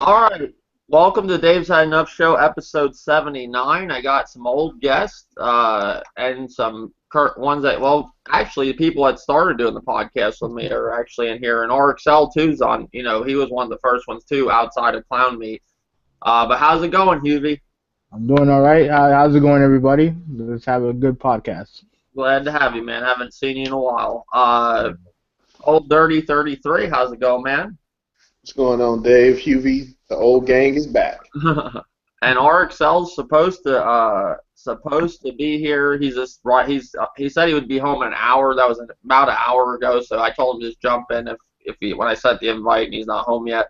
All right. Welcome to Dave's Had Enough Show, episode 79. I got some old guests and some current ones that, well, actually, the people that started doing the podcast with me are actually in here. And RXL two's on. He was one of the first ones, too, outside of Clown Meat. But how's it going, Huvie? I'm doing all right. How's it going, everybody? Let's have a good podcast. Glad to have you, man. Haven't seen you in a while. Old Dirty 33, how's it going, man? What's going on, Dave? Huvie, the old gang is back. And RXL's supposed to be here. He's just right. He said he would be home in an hour. That was about an hour ago. So I told him just jump in if he when I sent the invite and he's not home yet.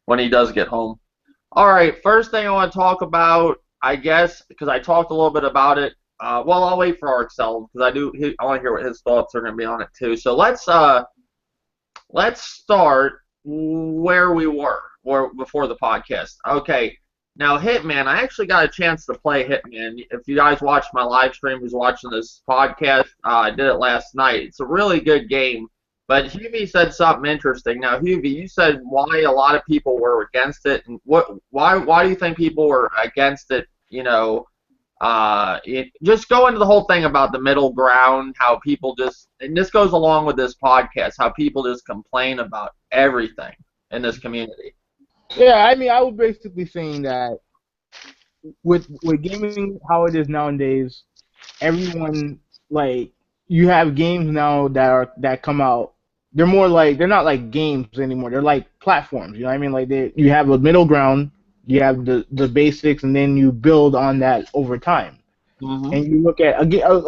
When he does get home. All right. First thing I want to talk about, I guess, because I talked a little bit about it. Well, I'll wait for RXL because I want to hear what his thoughts are going to be on it too. So let's start where we were or before the podcast. Okay, now Hitman, I actually got a chance to play Hitman. If you guys watched my live stream, who's watching this podcast, I did it last night. It's a really good game. But Huvie said something interesting. Now, Huvie, you said why a lot of people were against it, and why do you think people were against it? Just go into the whole thing about the middle ground, how people just, and this goes along with this podcast, how people just complain about everything in this community. Yeah, I mean, I was basically saying that with gaming how it is nowadays, everyone like you have games now that come out. They're not like games anymore. They're like platforms. You know what I mean? Like you have a middle ground, you have the basics, and then you build on that over time. Mm-hmm. And you look at a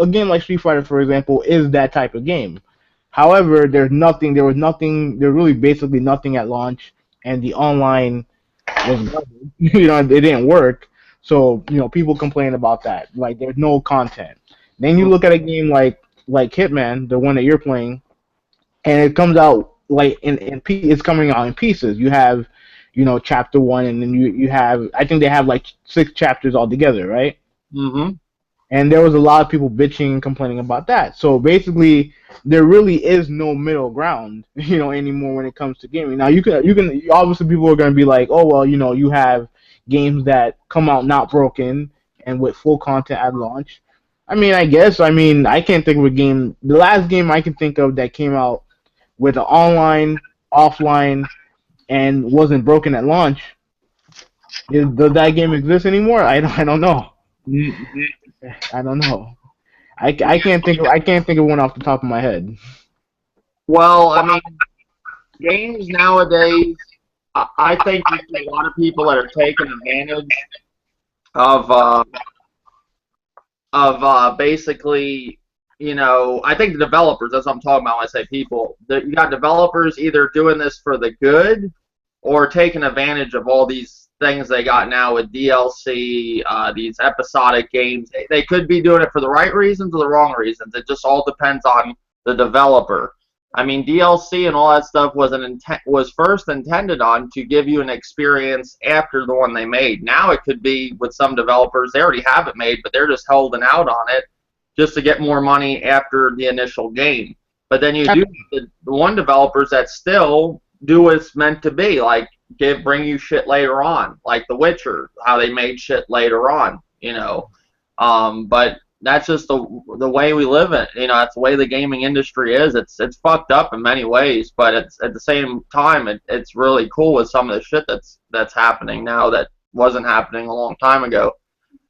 game like Street Fighter, for example, is that type of game. However, there was really basically nothing at launch, and the online was garbage. It didn't work. So people complain about that. Like there's no content. Then you look at a game like Hitman, the one that you're playing, and it comes out like it's coming out in pieces. You have chapter one, and then you have, I think they have like 6 chapters altogether, right? Mm-hmm. And there was a lot of people bitching and complaining about that. So basically, there really is no middle ground, anymore when it comes to gaming. Now you can obviously people are going to be like, oh well, you have games that come out not broken and with full content at launch. I mean, I guess. I mean, I can't think of a game. The last game I can think of that came out with an online, offline, and wasn't broken at launch. Does that game exist anymore? I don't know. I don't know. I can't think of one off the top of my head. Well, I mean, games nowadays, I think there's a lot of people that are taking advantage of basically, I think the developers, that's what I'm talking about when I say people. You got developers either doing this for the good or taking advantage of all these things they got now with DLC, these episodic games. They could be doing it for the right reasons or the wrong reasons. It just all depends on the developer. I mean, DLC and all that stuff was first intended on to give you an experience after the one they made. Now it could be with some developers, they already have it made, but they're just holding out on it just to get more money after the initial game. But then you do the one developers that still do what it's meant to be, like bring you shit later on, like The Witcher, how they made shit later on. But that's just the way we live it. That's the way the gaming industry is. It's fucked up in many ways, but it's at the same time it's really cool with some of the shit that's happening now that wasn't happening a long time ago.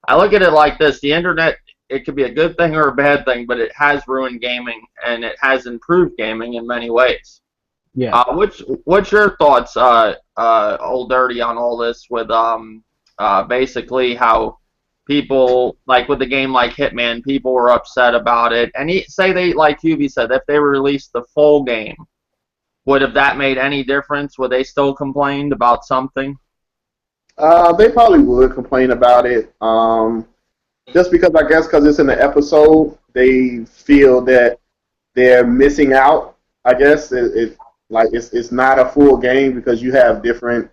I look at it like this: the internet, it could be a good thing or a bad thing, but it has ruined gaming and it has improved gaming in many ways. Yeah. What's your thoughts, Old Dirty, on all this with basically how people, like with the game like Hitman, people were upset about it, and say they, like Hubie said, if they released the full game, would have that made any difference? Would they still complained about something? They probably would complain about it. Just because I guess because it's in the episode, they feel that they're missing out. I guess it's not a full game because you have different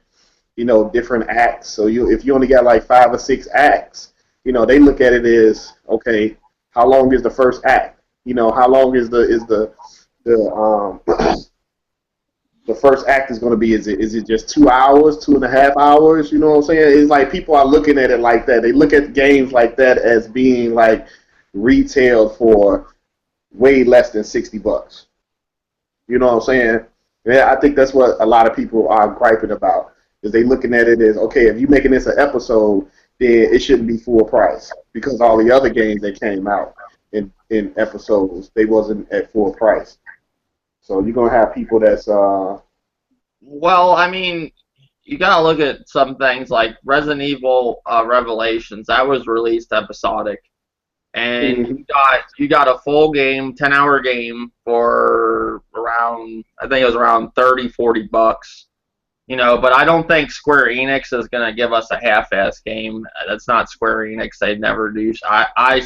acts. So if you only got like 5 or 6 acts, they look at it as, okay, how long is the first act? How long is the the first act is going to be. Is it just 2 hours, 2.5 hours? You know what I'm saying? It's like people are looking at it like that. They look at games like that as being like retailed for way less than $60. You know what I'm saying? Yeah, I think that's what a lot of people are griping about. Is they looking at it as, okay, if you're making this an episode, then it shouldn't be full price because all the other games that came out in episodes, they wasn't at full price. So you're gonna have people that's Well, I mean, you gotta look at some things like Resident Evil Revelations. That was released episodic, and mhm. you got a full game, 10-hour game for around, I think it was around 30-40 bucks. But I don't think Square Enix is gonna give us a half-ass game. That's not Square Enix. They'd never do. I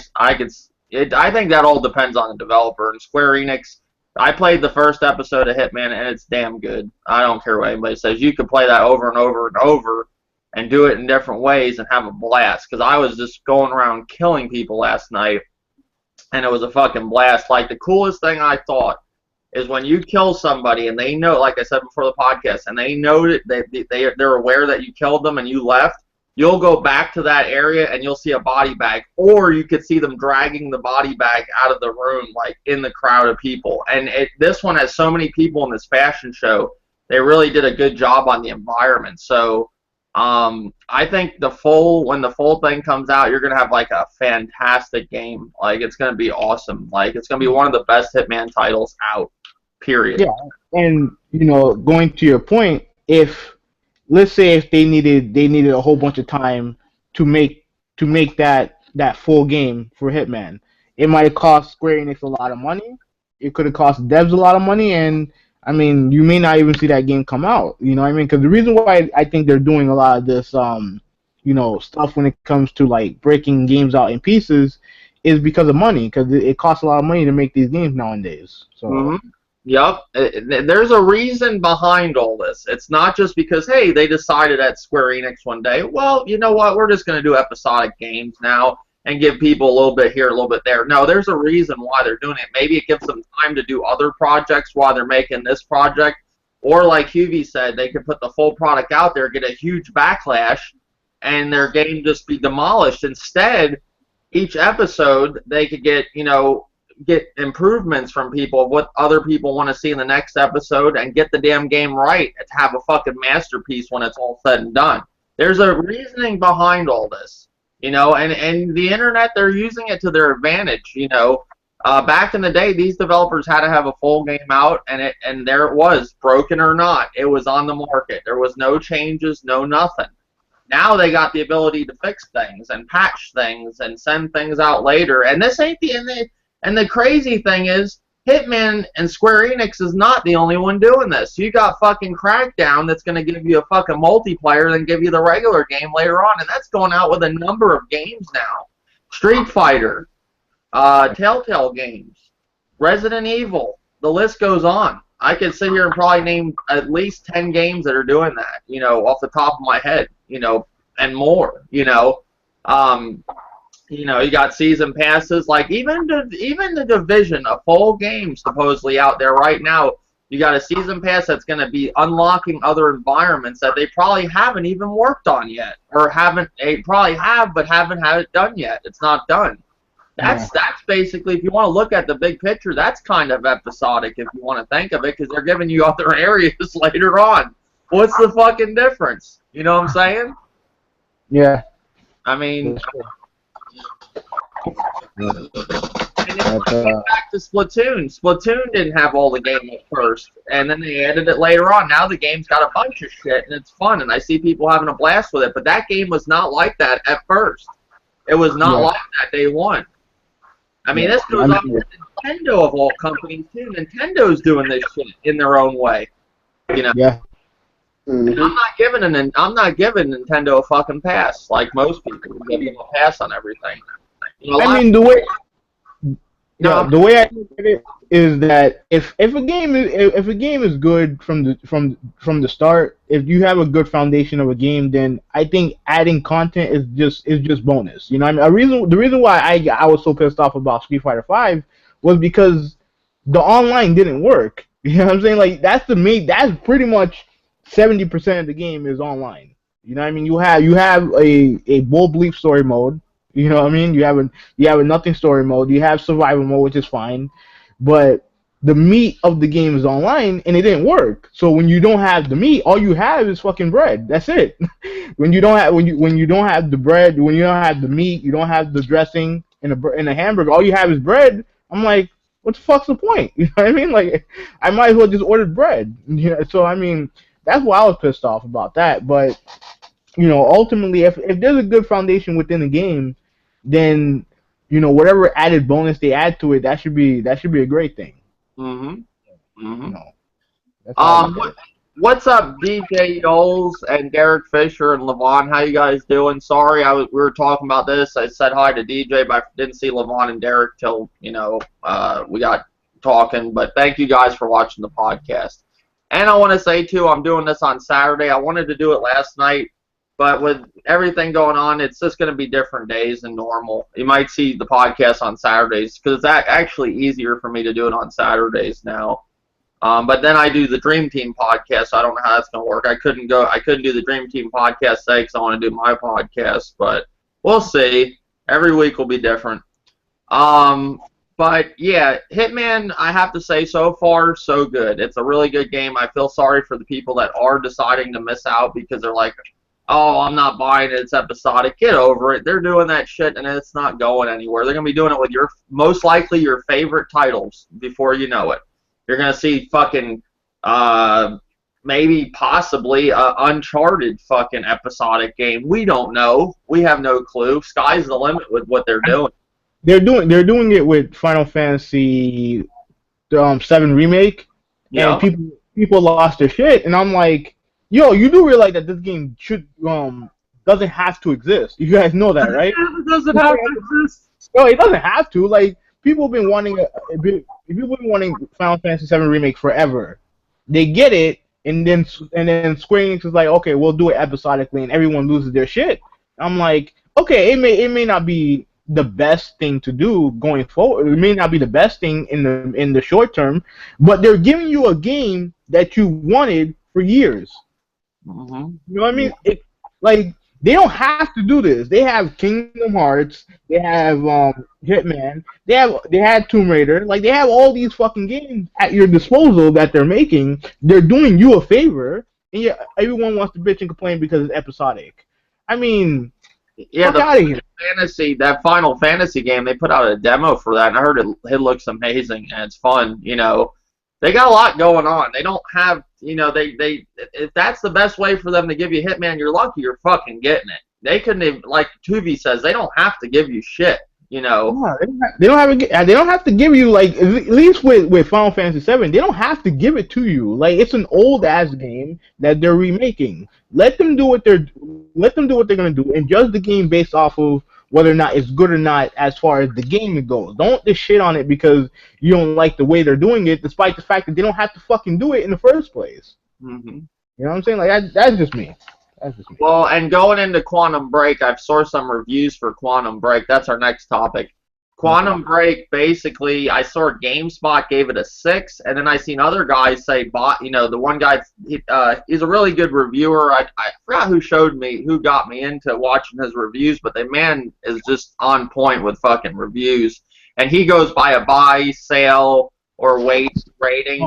think that all depends on the developer. And Square Enix, I played the first episode of Hitman, and it's damn good. I don't care what anybody says. You could play that over and over and over and do it in different ways and have a blast. Because I was just going around killing people last night, and it was a fucking blast. Like, the coolest thing I thought is when you kill somebody and they know, like I said before the podcast, and they know that they're aware that you killed them and you left, you'll go back to that area and you'll see a body bag, or you could see them dragging the body bag out of the room, like in the crowd of people. And this one has so many people in this fashion show. They really did a good job on the environment. So I think when the full thing comes out, you're gonna have like a fantastic game. Like, it's gonna be awesome. Like, it's gonna be one of the best Hitman titles out. Period. Yeah, and going to your point, let's say if they needed a whole bunch of time to make that full game for Hitman, it might have cost Square Enix a lot of money. It could have cost devs a lot of money, and I mean, you may not even see that game come out. You know what I mean? Because the reason why I think they're doing a lot of this, stuff when it comes to like breaking games out in pieces, is because of money. Because it costs a lot of money to make these games nowadays. So. Mm-hmm. Yep. There's a reason behind all this. It's not just because, hey, they decided at Square Enix one day, well, you know what, we're just going to do episodic games now and give people a little bit here, a little bit there. No, there's a reason why they're doing it. Maybe it gives them time to do other projects while they're making this project. Or like Huvie said, they could put the full product out there, get a huge backlash, and their game just be demolished. Instead, each episode, they could get improvements from people of what other people want to see in the next episode and get the damn game right to have a fucking masterpiece when it's all said and done. There's a reasoning behind all this, and the internet, they're using it to their advantage. Back in the day, these developers had to have a full game out, and there it was, broken or not, it was on the market. There was no changes, no nothing. Now they got the ability to fix things and patch things and send things out later, and this ain't the end. And the crazy thing is, Hitman and Square Enix is not the only one doing this. You got fucking Crackdown that's going to give you a fucking multiplayer and give you the regular game later on, and that's going out with a number of games now. Street Fighter, Telltale Games, Resident Evil, the list goes on. I could sit here and probably name at least 10 games that are doing that, off the top of my head, and more, you got season passes, like even the Division, a full game supposedly out there right now. You got a season pass that's going to be unlocking other environments that they probably haven't even worked on yet, or they probably have but haven't had it done yet. It's not done. That's basically, if you want to look at the big picture, that's kind of episodic if you want to think of it, because they're giving you other areas later on. What's the fucking difference? You know what I'm saying? Yeah. I mean. And it's back to Splatoon. Splatoon didn't have all the game at first, and then they added it later on. Now the game's got a bunch of shit, and it's fun, and I see people having a blast with it. But that game was not like that at first. It was not like that day one. I mean, this goes on to Nintendo of all companies too. Nintendo's doing this shit in their own way. Yeah. Mm-hmm. And I'm not giving Nintendo a fucking pass like most people give them a pass on everything. I mean, the way I look at it is that if a game is good from the start, if you have a good foundation of a game, then I think adding content is just bonus. I mean, the reason why I was so pissed off about Street Fighter V was because the online didn't work. You know what I'm saying? Like that's pretty much 70% of the game is online. You know what I mean? You have a bull bleep story mode. You know what I mean? You have a nothing story mode. You have survival mode, which is fine, but the meat of the game is online, and it didn't work. So when you don't have the meat, all you have is fucking bread. That's it. When you don't have the bread, when you don't have the meat, you don't have the dressing in a hamburger. All you have is bread. I'm like, what the fuck's the point? You know what I mean? Like, I might as well just order bread. You know, so I mean, that's why I was pissed off about that. But ultimately, if there's a good foundation within the game, then whatever added bonus they add to it, that should be a great thing. Mhm. You Mhm. know, that's how I look at What, it. what's up, DJ Yoles and Derek Fisher and Levon? How you guys doing? Sorry, we were talking about this. I said hi to DJ, but I didn't see Levon and Derek till we got talking. But thank you guys for watching the podcast. And I want to say too, I'm doing this on Saturday. I wanted to do it last night, but with everything going on, it's just going to be different days than normal. You might see the podcast on Saturdays because it's actually easier for me to do it on Saturdays now. But then I do the Dream Team podcast. So I don't know how that's gonna work. I couldn't do the Dream Team podcast today because I want to do my podcast. But we'll see. Every week will be different. But yeah, Hitman. I have to say, so far so good. It's a really good game. I feel sorry for the people that are deciding to miss out because they're like, "Oh, I'm not buying it. It's episodic. Get over it." They're doing that shit and it's not going anywhere. They're gonna be doing it with most likely your favorite titles before you know it. You're going to see fucking, maybe possibly a Uncharted fucking episodic game. We don't know. We have no clue. Sky's the limit with what they're doing. They're doing it with Final Fantasy 7 remake, and Yeah. people lost their shit, and I'm like, yo, you do realize that this game doesn't have to exist. You guys know that, right? It doesn't have to exist. No, it doesn't have to. Like, people have been wanting people have been wanting Final Fantasy 7 remake forever. They get it, and then Square Enix is like, okay, we'll do it episodically, and everyone loses their shit. I'm like, okay, it may not be the best thing to do going forward. It may not be the best thing in the short term, but they're giving you a game that you wanted for years. Mm-hmm. You know what I mean? Like, they don't have to do this. They have Kingdom Hearts. They have Hitman. They had Tomb Raider. Like, they have all these fucking games at your disposal that they're making. They're doing you a favor, and yet everyone wants to bitch and complain because it's episodic. I mean, Yeah, fuck out of here. that Final Fantasy game, they put out a demo for that, and I heard it looks amazing and it's fun. They got a lot going on. They don't have, they if that's the best way for them to give you Hitman, you're lucky you're fucking getting it. They couldn't even, like Tuvi says, they don't have to give you shit. No, they don't have to give you, like, at least with Final Fantasy 7, they don't have to give it to you. Like, it's an old ass game that they're remaking. Let them do what they're gonna do, and judge the game based off of whether or not it's good or not as far as the game goes. Don't just shit on it because you don't like the way they're doing it, despite the fact that they don't have to fucking do it in the first place. Mm-hmm. You know what I'm saying? Like, that's just me. That's just me. Well, and going into Quantum Break, I've sourced some reviews for Quantum Break. That's our next topic. Quantum Break, basically, I saw GameSpot gave it a 6, and then I seen other guys say, the one guy, he's a really good reviewer. I forgot who got me into watching his reviews, but the man is just on point with fucking reviews. And he goes by a buy, sell, or wait rating.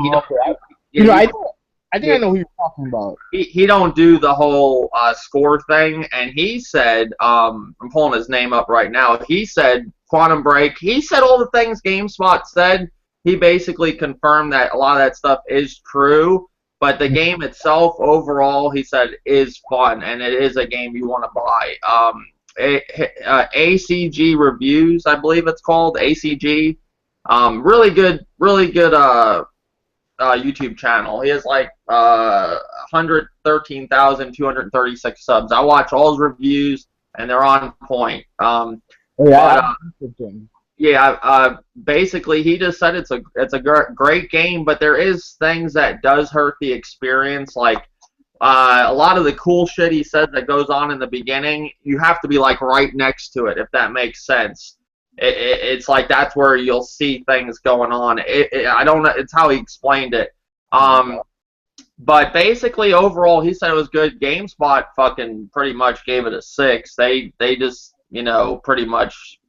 I think I know who you're talking about. He don't do the whole score thing, and he said, I'm pulling his name up right now. He said Quantum Break. He said all the things GameSpot said. He basically confirmed that a lot of that stuff is true, but the game itself, overall, he said, is fun, and it is a game you want to buy. ACG Reviews, I believe it's called, ACG. Really good YouTube channel. He has like 113,236 subs. I watch all his reviews, and they're on point. Basically, he just said it's a great game, but there is things that does hurt the experience. Like a lot of the cool shit he said that goes on in the beginning, you have to be like right next to it, if that makes sense. It's like that's where you'll see things going on. I don't know. It's how he explained it. But basically, overall, he said it was good. GameSpot fucking pretty much gave it a 6. They just, pretty much,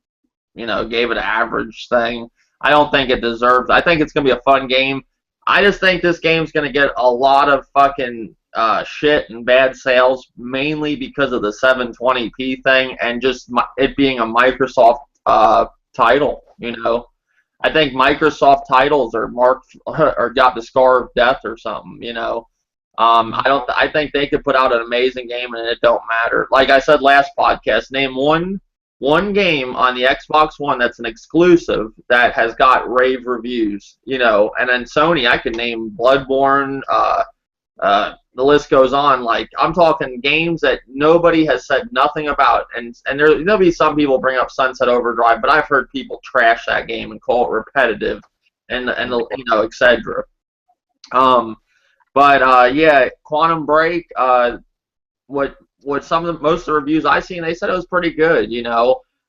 gave it an average thing. I don't think it deserves. I think it's gonna be a fun game. I just think this game's gonna get a lot of fucking shit and bad sales, mainly because of the 720p thing and just it being a Microsoft title. I think Microsoft titles are marked or got the scar of death or something. I think they could put out an amazing game and it don't matter. Like I said last podcast, name one game on the Xbox One that's an exclusive that has got rave reviews. And then Sony, I could name Bloodborne. The list goes on. Like, I'm talking games that nobody has said nothing about, and there'll be some people bring up Sunset Overdrive, but I've heard people trash that game and call it repetitive, and etc. Yeah, Quantum Break. What most of the reviews I've seen, they said it was pretty good.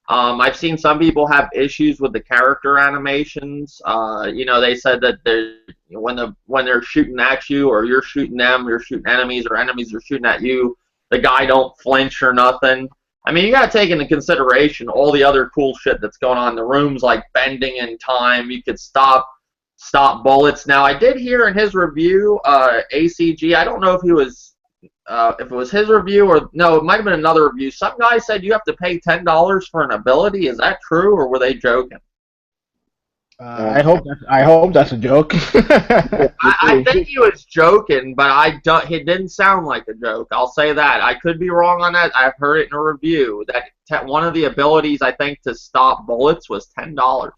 I've seen some people have issues with the character animations. They said that when they're shooting at you, or you're shooting them, you're shooting enemies, or enemies are shooting at you, the guy don't flinch or nothing. I mean, you gotta take into consideration all the other cool shit that's going on in the rooms, like bending in time. You could stop bullets. Now, I did hear in his review, ACG. I don't know if it was his review or no, it might have been another review. Some guy said you have to pay $10 for an ability. Is that true, or were they joking? I hope that's a joke. I think he was joking, but it didn't sound like a joke. I'll say that. I could be wrong on that. I've heard it in a review that one of the abilities, I think, to stop bullets was $10.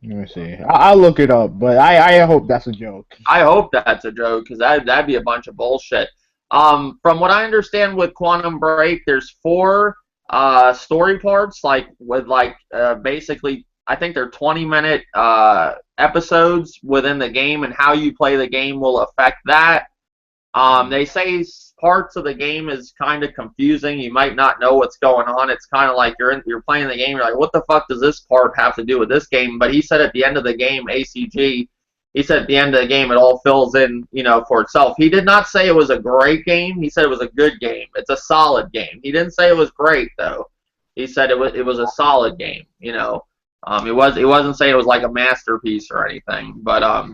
Let me see. I'll look it up, but I hope that's a joke. I hope that's a joke, because that'd be a bunch of bullshit. From what I understand with Quantum Break, there's 4 story parts, basically, I think they're 20-minute episodes within the game, and how you play the game will affect that. They say parts of the game is kind of confusing. You might not know what's going on. It's kind of like you're playing the game, you're like, what the fuck does this part have to do with this game? But he said at the end of the game, ACG, he said at the end of the game, it all fills in, for itself. He did not say it was a great game. He said it was a good game. It's a solid game. He didn't say it was great, though. He said it was a solid game. He wasn't saying it was like a masterpiece or anything. But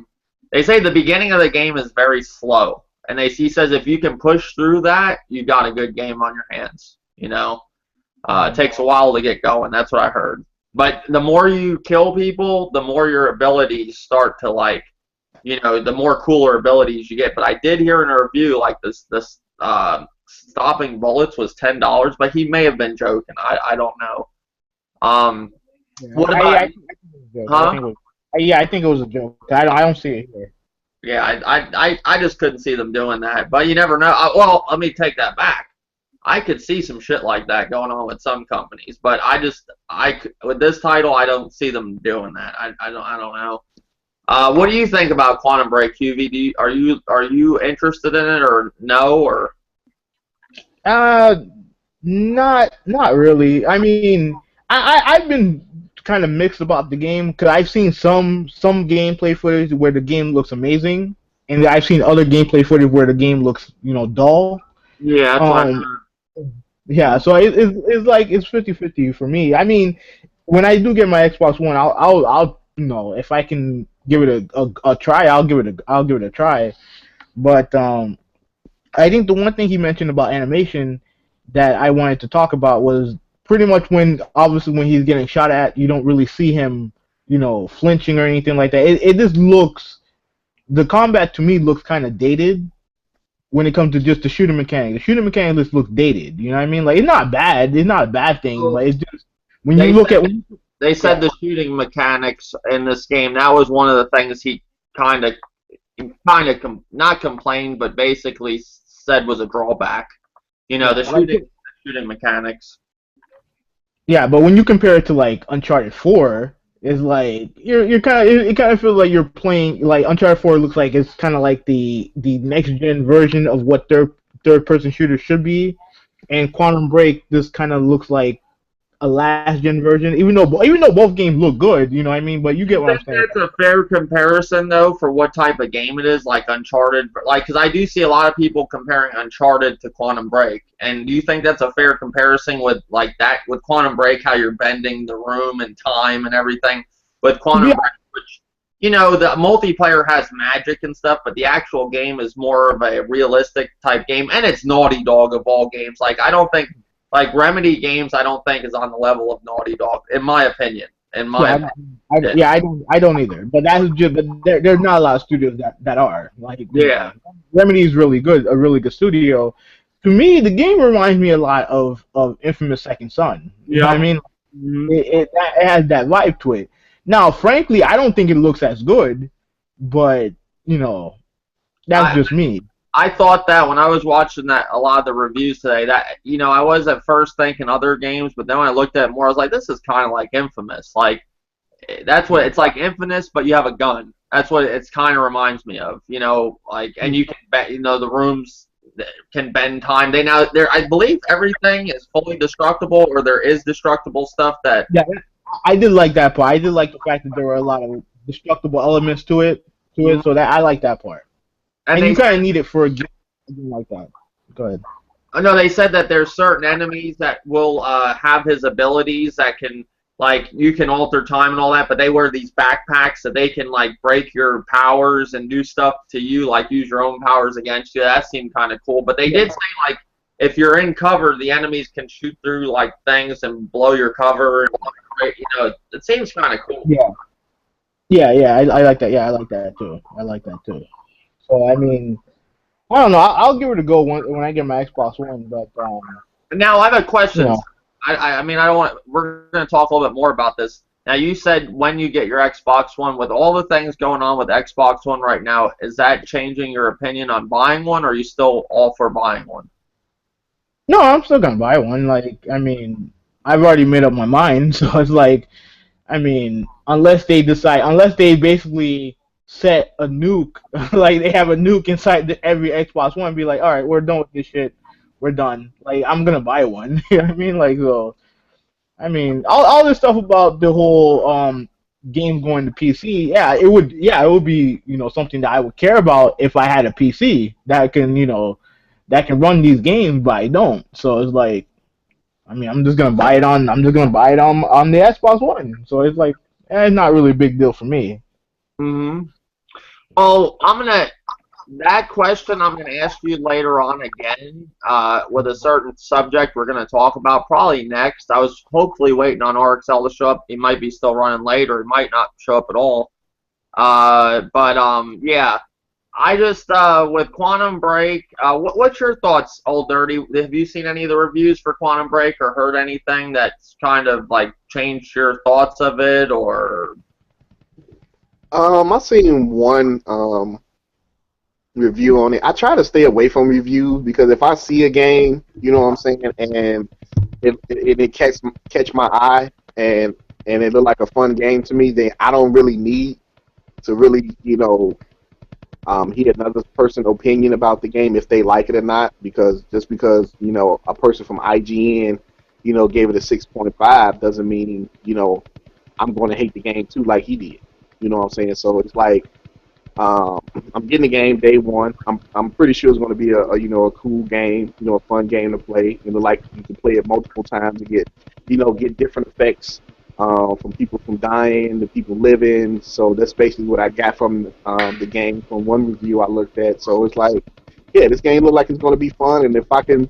they say the beginning of the game is very slow, and he says if you can push through that, you got a good game on your hands. It takes a while to get going. That's what I heard. But the more you kill people, the more your abilities start to the more cooler abilities you get. But I did hear in a review this stopping bullets was $10, but he may have been joking. I don't know. What about? I think it was a joke. I don't see it here. Yeah, I just couldn't see them doing that. But you never know. Well, let me take that back. I could see some shit like that going on with some companies, but with this title, I don't see them doing that. I don't know. What do you think about Quantum Break, QV? Are you interested in it, or no, or? Not really. I mean, I've been kind of mixed about the game, because I've seen some gameplay footage where the game looks amazing, and I've seen other gameplay footage where the game looks dull. Yeah, that's what I heard. Yeah, so it's like it's 50-50 for me. I mean, when I do get my Xbox One, I'll if I can give it a try, I'll give it a try. But I think the one thing he mentioned about animation that I wanted to talk about was pretty much when he's getting shot at, you don't really see him, flinching or anything like that. It just looks, the combat to me looks kind of dated. When it comes to just the shooting mechanic, just looks dated. You know what I mean? Like, it's not bad. It's not a bad thing, but it's just when you look at. They said the shooting mechanics in this game. That was one of the things he kind of not complained, but basically said was a drawback. The shooting mechanics. Yeah, but when you compare it to like Uncharted 4. It's like it kind of feels like you're playing, like Uncharted 4 looks like it's kind of like the next gen version of what third person shooters should be, and Quantum Break this kind of looks like a last gen version, even though both games look good, you know what I mean. But you Do get you what I'm think saying. that's a fair comparison though for what type of game it is, like Uncharted? Like, because I do see a lot of people comparing Uncharted to Quantum Break, and do you think that's a fair comparison with like that with Quantum Break, how you're bending the room and time and everything with To Quantum be Break, which the multiplayer has magic and stuff, but the actual game is more of a realistic type game, and it's Naughty Dog of all games. Like, I don't think like Remedy games, I don't think is on the level of Naughty Dog, in my opinion. In my Yeah, opinion. I don't either. But that's just, but there's not a lot of studios that are like, Yeah. Remedy is really good, a really good studio. To me, the game reminds me a lot of Infamous Second Son. You know what I Yep. mean? Hmm. It has that vibe to it. Now, frankly, I don't think it looks as good, but you know, that's I just me. I thought that when I was watching that a lot of the reviews today, that I was at first thinking other games, but then when I looked at it more, I was like, this is kind of like Infamous. Like that's what it's like Infamous, but you have a gun. That's what it's kind of reminds me of. Like and you can bet the rooms can bend time. They now there I believe everything is fully destructible, or there is destructible stuff that. Yeah, I did like that part. I did like the fact that there were a lot of destructible elements to it. So that I like that part. And And they you kind of need it for a game like that. Go ahead. No, they said that there's certain enemies that will have his abilities that can, like, you can alter time and all that, but they wear these backpacks so they can, like, break your powers and do stuff to you, like, use your own powers against you. That seemed kind of cool. But they did say, like, if you're in cover, the enemies can shoot through, like, things and blow your cover. It seems kind of cool. Yeah, yeah. I like that. Yeah, I like that too. I like that too. So I mean, I don't know. I'll give it a go when I get my Xbox One. But Now I have a you question. know, I mean I don't want. We're going to talk a little bit more about this. Now you said when you get your Xbox One, with all the things going on with Xbox One right now, is that changing your opinion on buying one, or are you still all for buying one? no, I'm still gonna buy one. Like, I mean, I've already made up my mind. So it's like, I mean, unless they basically set a nuke, like they have a nuke inside every Xbox One, and be like, all right, we're done with this shit. We're done. Like, I'm gonna buy one. You know what I mean? Like, so, I mean, all this stuff about the whole game going to PC, yeah, it would be, something that I would care about if I had a PC that can run these games, but I don't. So it's like, I mean, I'm just gonna buy it on the Xbox One. So it's like, it's not really a big deal for me. Mm-hmm. Well, that question I'm gonna ask you later on again, with a certain subject we're gonna talk about probably next. I was hopefully waiting on RXL to show up. He might be still running late, or he might not show up at all. But yeah. I just with Quantum Break. What's your thoughts, Old Dirty? Have you seen any of the reviews for Quantum Break, or heard anything that's kind of like changed your thoughts of it, or? I seen one review on it. I try to stay away from reviews because if I see a game, you know what I'm saying, and it catch my eye and it look like a fun game to me, then I don't really need to really hear another person's opinion about the game if they like it or not. Because just because a person from IGN gave it a 6.5 doesn't mean I'm going to hate the game too like he did. You know what I'm saying? So it's like I'm getting the game day one. I'm pretty sure it's going to be a cool game, a fun game to play. Like you can play it multiple times and get different effects from people from dying to people living. So that's basically what I got from the game from one review I looked at. So it's like, yeah, this game looks like it's going to be fun, and if I can,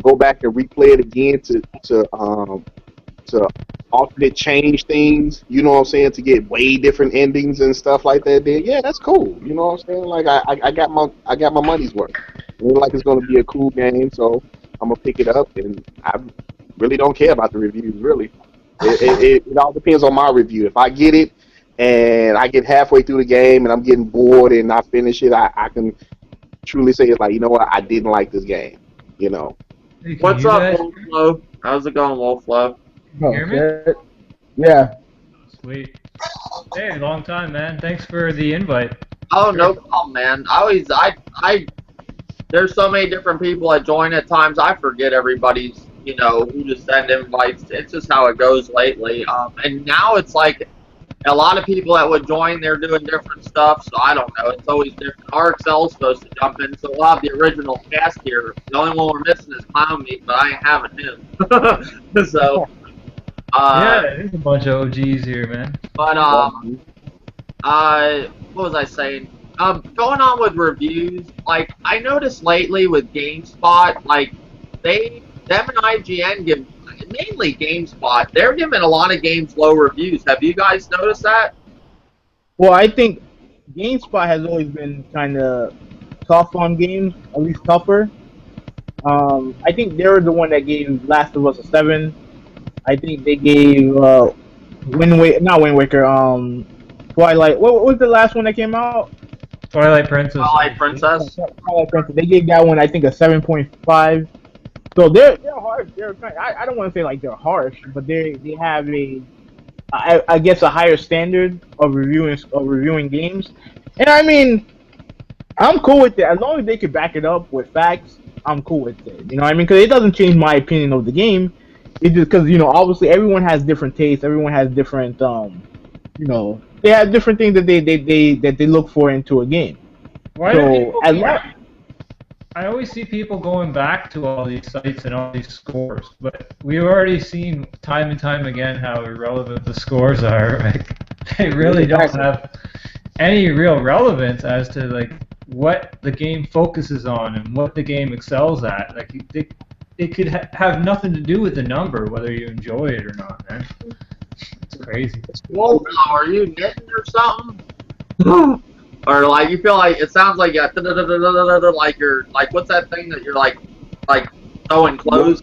go back and replay it again to alternate change things, you know what I'm saying, to get way different endings and stuff like that, then yeah, that's cool. You know what I'm saying? Like I got my money's worth. It looks like it's gonna be a cool game, so I'm gonna pick it up, and I really don't care about the reviews. Really, it all depends on my review. If I get it and I get halfway through the game and I'm getting bored and I finish it, I can truly say it's like, you know what, I didn't like this game. Hey, can What's you up, guys Wolflow? How's it going, Wolflow? hear me? Okay. Yeah. Sweet. Hey, long time, man. Thanks for the invite. Oh, no problem, man. There's so many different people that join at times. I forget everybody's, who just send invites. It's just how it goes lately. And now it's like a lot of people that would join, they're doing different stuff, so I don't know. It's always different. RXL's supposed to jump in, so we'll have the original cast here. The only one we're missing is Clown Meat, but I ain't having him. So, yeah, there's a bunch of OGs here, man. But, what was I saying? Going on with reviews, like, I noticed lately with GameSpot, like, them and IGN give, mainly GameSpot, they're giving a lot of games low reviews. Have you guys noticed that? Well, I think GameSpot has always been kind of tough on games, at least tougher. I think they were the one that gave Last of Us a 7. I think they gave not Wind Waker, Twilight. What was the last one that came out? Twilight Princess. Twilight Princess. Twilight Princess. They gave that one, I think, a 7.5. So they're harsh. I don't want to say like they're harsh, but they have I guess a higher standard of reviewing games. And I mean, I'm cool with it as long as they could back it up with facts. I'm cool with it. You know what I mean? Because it doesn't change my opinion of the game. It's just because obviously everyone has different tastes. Everyone has different they have different things that they look for into a game. Why so do people I always see people going back to all these sites and all these scores, but we've already seen time and time again how irrelevant the scores are. Like, they really don't have any real relevance as to like what the game focuses on and what the game excels at. Like it could have nothing to do with the number, whether you enjoy it or not, man. It's crazy. Whoa, are you knitting or something? Or like you feel like it sounds like like you're like what's that thing that you're like sewing clothes?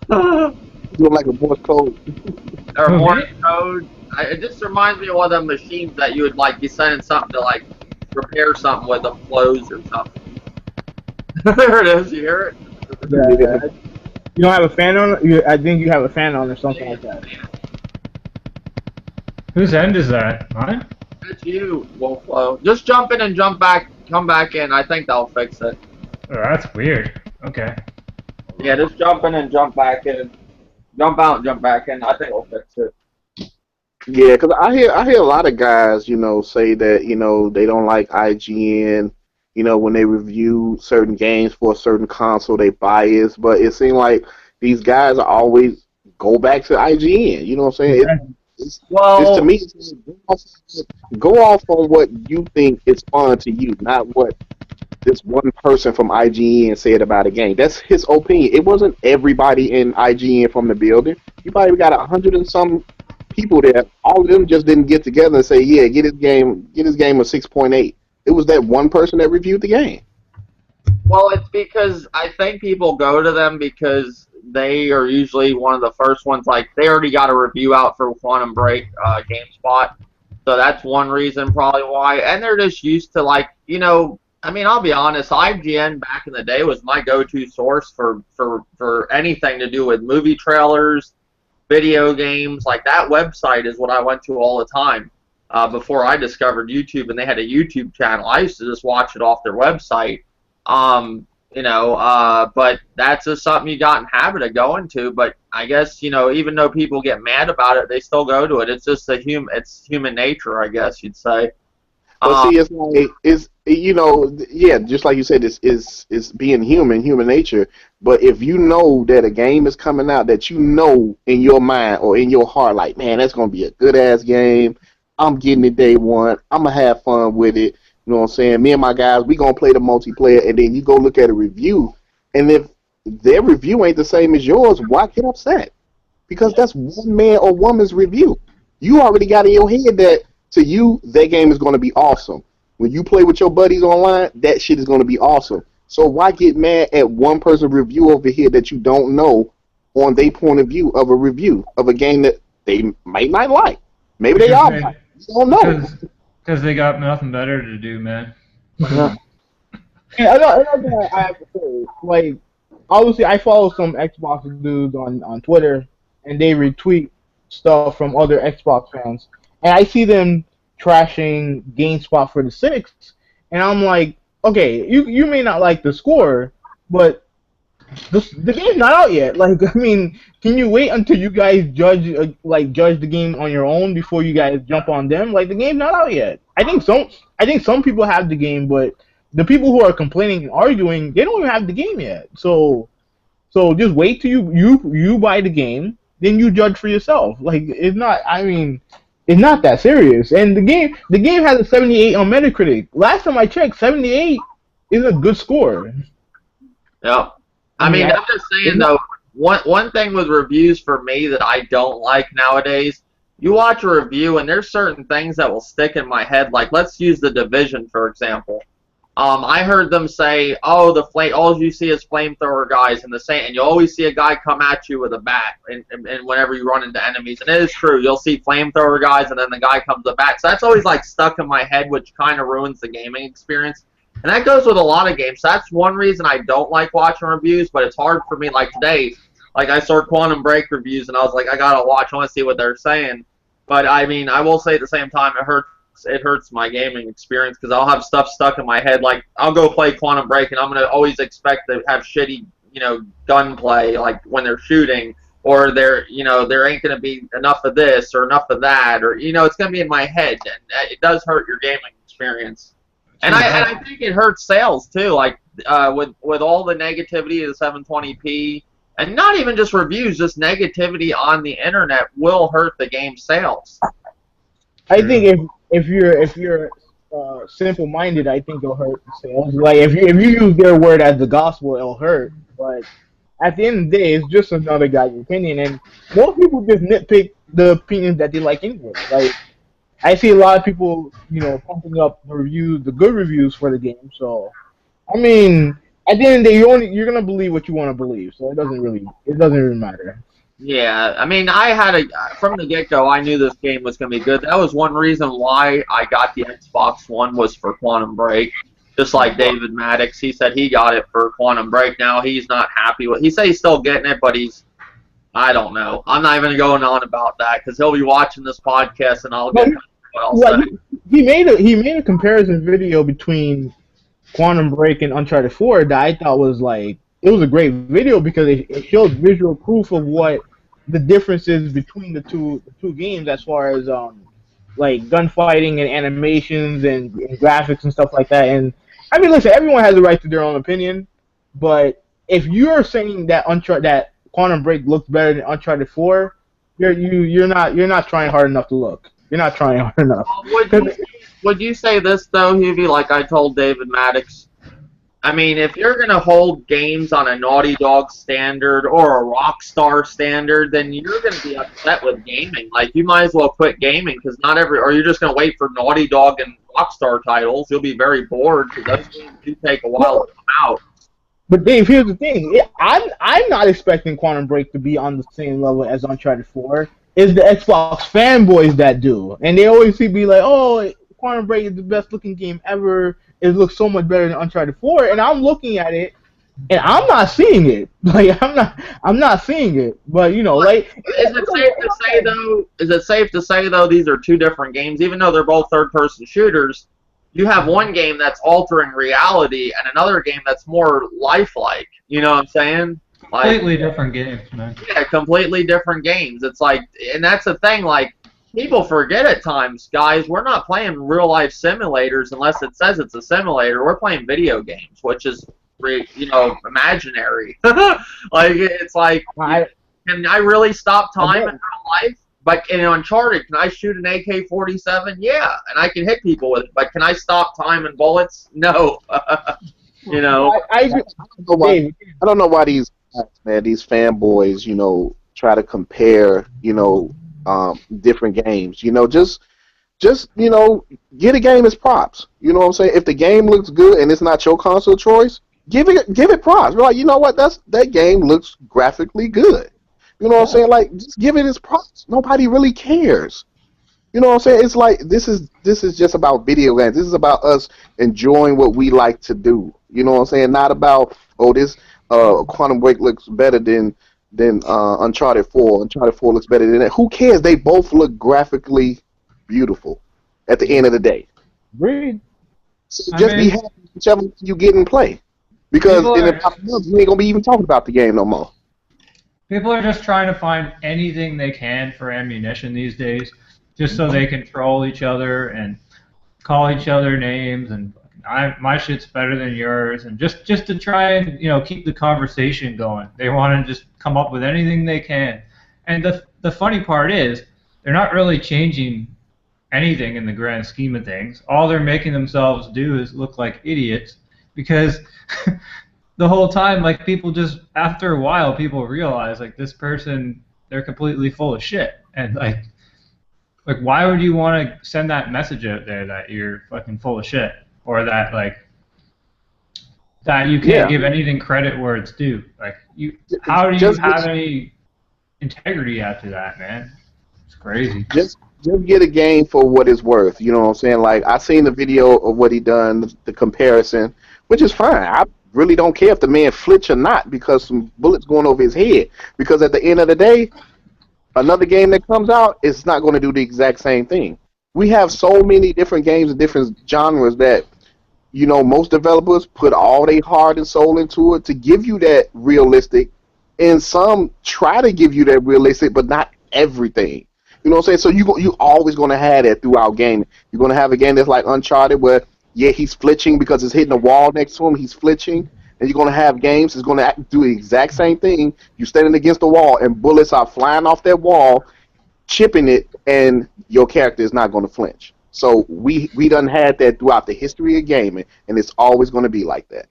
Look like a Morse code. Or Morse code. It just reminds me of one of them machines that you would like be sending something to like repair something with them clothes or something. There it is. You hear it? Yeah. You don't have a fan on? I think you have a fan on or something like that. Whose end is that? Mine? It's you, Wolflow. Just jump in and jump back. Come back in. I think they'll fix it. Oh, that's weird. Okay. Yeah, just jump in and jump back in. Jump out and jump back in. I think they'll fix it. Yeah, because I hear a lot of guys, say that, they don't like IGN. When they review certain games for a certain console, they bias. But it seems like these guys always go back to IGN. You know what I'm saying? It's to me, go off on what you think is fun to you, not what this one person from IGN said about a game. That's his opinion. It wasn't everybody in IGN from the building. You probably got 100 and some people there. All of them just didn't get together and say, "Yeah, get this game a 6.8." It was that one person that reviewed the game. Well, it's because I think people go to them because they are usually one of the first ones. Like they already got a review out for Quantum Break, GameSpot, so that's one reason probably why. And they're just used to I mean, I'll be honest. IGN back in the day was my go-to source for anything to do with movie trailers, video games. Like that website is what I went to all the time before I discovered YouTube, and they had a YouTube channel. I used to just watch it off their website. But that's just something you got in habit of going to. But I guess, even though people get mad about it, they still go to it. It's just it's human nature, I guess you'd say. But see, just like you said, it's being human nature. But if you know that a game is coming out that in your mind or in your heart, like, man, that's gonna be a good ass game. I'm getting it day one. I'm gonna have fun with it. You know what I'm saying? Me and my guys, we gonna play the multiplayer, and then you go look at a review, and if their review ain't the same as yours, why get upset? Because that's one man or woman's review. You already got in your head that to you, that game is gonna be awesome. When you play with your buddies online, that shit is gonna be awesome. So why get mad at one person's review over here that you don't know on their point of view of a review of a game that they might not like? Maybe they all might. You don't know. Because they got nothing better to do, man. Yeah, another thing I have to say, like, obviously I follow some Xbox dudes on Twitter, and they retweet stuff from other Xbox fans, and I see them trashing GameSpot for the 6, and I'm like, okay, you may not like the score, but the game's not out yet. Like, I mean, can you wait until you guys judge the game on your own before you guys jump on them? Like, the game's not out yet. I think some people have the game, but the people who are complaining and arguing, they don't even have the game yet. So just wait till you buy the game, then you judge for yourself. Like, it's not. I mean, it's not that serious. And the game has a 78 on Metacritic. Last time I checked, 78 is a good score. Yep. I mean, I'm just saying though, one thing with reviews for me that I don't like nowadays, you watch a review and there's certain things that will stick in my head. Like, let's use The Division for example. I heard them say, "Oh, all you see is flamethrower guys," and and you always see a guy come at you with a bat, and whenever you run into enemies, and it is true, you'll see flamethrower guys, and then the guy comes with a bat. So that's always like stuck in my head, which kind of ruins the gaming experience. And that goes with a lot of games. So that's one reason I don't like watching reviews, but it's hard for me. Like today, like I saw Quantum Break reviews, and I was like, I gotta watch. I want to see what they're saying. But I mean, I will say at the same time, it hurts my gaming experience because I'll have stuff stuck in my head. Like I'll go play Quantum Break, and I'm gonna always expect to have shitty, gunplay, like when they're shooting, or there ain't gonna be enough of this or enough of that, or it's gonna be in my head, and it does hurt your gaming experience. And I think it hurts sales too, like with all the negativity of the 720p, and not even just reviews, just negativity on the internet will hurt the game sales. I think if you're simple-minded, I think it'll hurt the sales. Like if you use their word as the gospel, it'll hurt. But at the end of the day, it's just another guy's opinion, and most people just nitpick the opinions that they like anyway. Like I see a lot of people, pumping up the good reviews for the game. So I mean, at the end of the day, you're gonna believe what you want to believe. So it doesn't really matter. Yeah, I mean, from the get-go, I knew this game was going to be good. That was one reason why I got the Xbox One was for Quantum Break. Just like David Maddox, he said he got it for Quantum Break. Now he's not happy with. He said he's still getting it, but I don't know. I'm not even going on about that because he'll be watching this podcast, and I'll get what I'll say. He made a comparison video between Quantum Break and Uncharted 4 that I thought was like it was a great video because it showed visual proof of what the differences between the two games as far as like gunfighting and animations and graphics and stuff like that. And I mean, listen, everyone has a right to their own opinion, but if you're saying that Quantum Break looks better than Uncharted 4, you're not trying hard enough to look. You're not trying hard enough. Would you say this though, Hubie? Like I told David Maddox. I mean, if you're going to hold games on a Naughty Dog standard or a Rockstar standard, then you're going to be upset with gaming. Like, you might as well quit gaming because or you're just going to wait for Naughty Dog and Rockstar titles. You'll be very bored because those games do take a while to come out. But Dave, here's the thing. I'm not expecting Quantum Break to be on the same level as Uncharted 4. It's the Xbox fanboys that do. And they always be like, oh, Quantum Break is the best looking game ever. It looks so much better than Uncharted 4, and I'm looking at it, and I'm not seeing it. Like I'm not seeing it. But like, is it safe to say though these are two different games, even though they're both third-person shooters? You have one game that's altering reality, and another game that's more lifelike. You know what I'm saying? Completely different games, man. Yeah, completely different games. It's like, and that's the thing, like. People forget at times, guys, we're not playing real-life simulators unless it says it's a simulator. We're playing video games, which is, imaginary. Like, it's like, can I really stop time in real life? But in Uncharted, can I shoot an AK-47? Yeah, and I can hit people with it. But can I stop time and bullets? No. I don't know why these fanboys, try to compare, different games. Just get a game as props. You know what I'm saying? If the game looks good and it's not your console choice, give it props. We're like, you know what? That game looks graphically good. You know what I'm saying? Like, just give it its props. Nobody really cares. You know what I'm saying? It's like this is just about video games. This is about us enjoying what we like to do. You know what I'm saying? Not about this Quantum Break looks better than Uncharted 4. Uncharted 4 looks better than that. Who cares? They both look graphically beautiful at the end of the day. Agreed. So be happy whichever you get and play. Because People in are, about a month, we ain't gonna be even talking about the game no more. people are just trying to find anything they can for ammunition these days, just so they can troll each other and call each other names and my shit's better than yours, and just to try and keep the conversation going. They want to just come up with anything they can. And the funny part is they're not really changing anything in the grand scheme of things. All they're making themselves do is look like idiots because the whole time, like, people just, after a while, people realize, like, this person, they're completely full of shit. And, like, why would you want to send that message out there that you're fucking full of shit? Or that, like, that you can't Yeah. give anything credit where it's due? Like, how do you Just have any integrity after that, man? It's crazy. just get a game for what it's worth. You know what I'm saying? Like, I seen the video of what he done, the comparison, which is fine. I really don't care if the man flinch or not because some bullets going over his head. Because at the end of the day, another game that comes out is not going to do the exact same thing. We have so many different games and different genres that most developers put all their heart and soul into it to give you that realistic, and some try to give you that realistic, but not everything. You know what I'm saying? So you always going to have that throughout gaming. You're going to have a game that's like Uncharted where, yeah, he's flinching because it's hitting a wall next to him. He's flinching. And you're going to have games that's going to do the exact same thing. You're standing against the wall and bullets are flying off that wall, chipping it, and your character is not going to flinch. So we done had that throughout the history of gaming, and it's always going to be like that.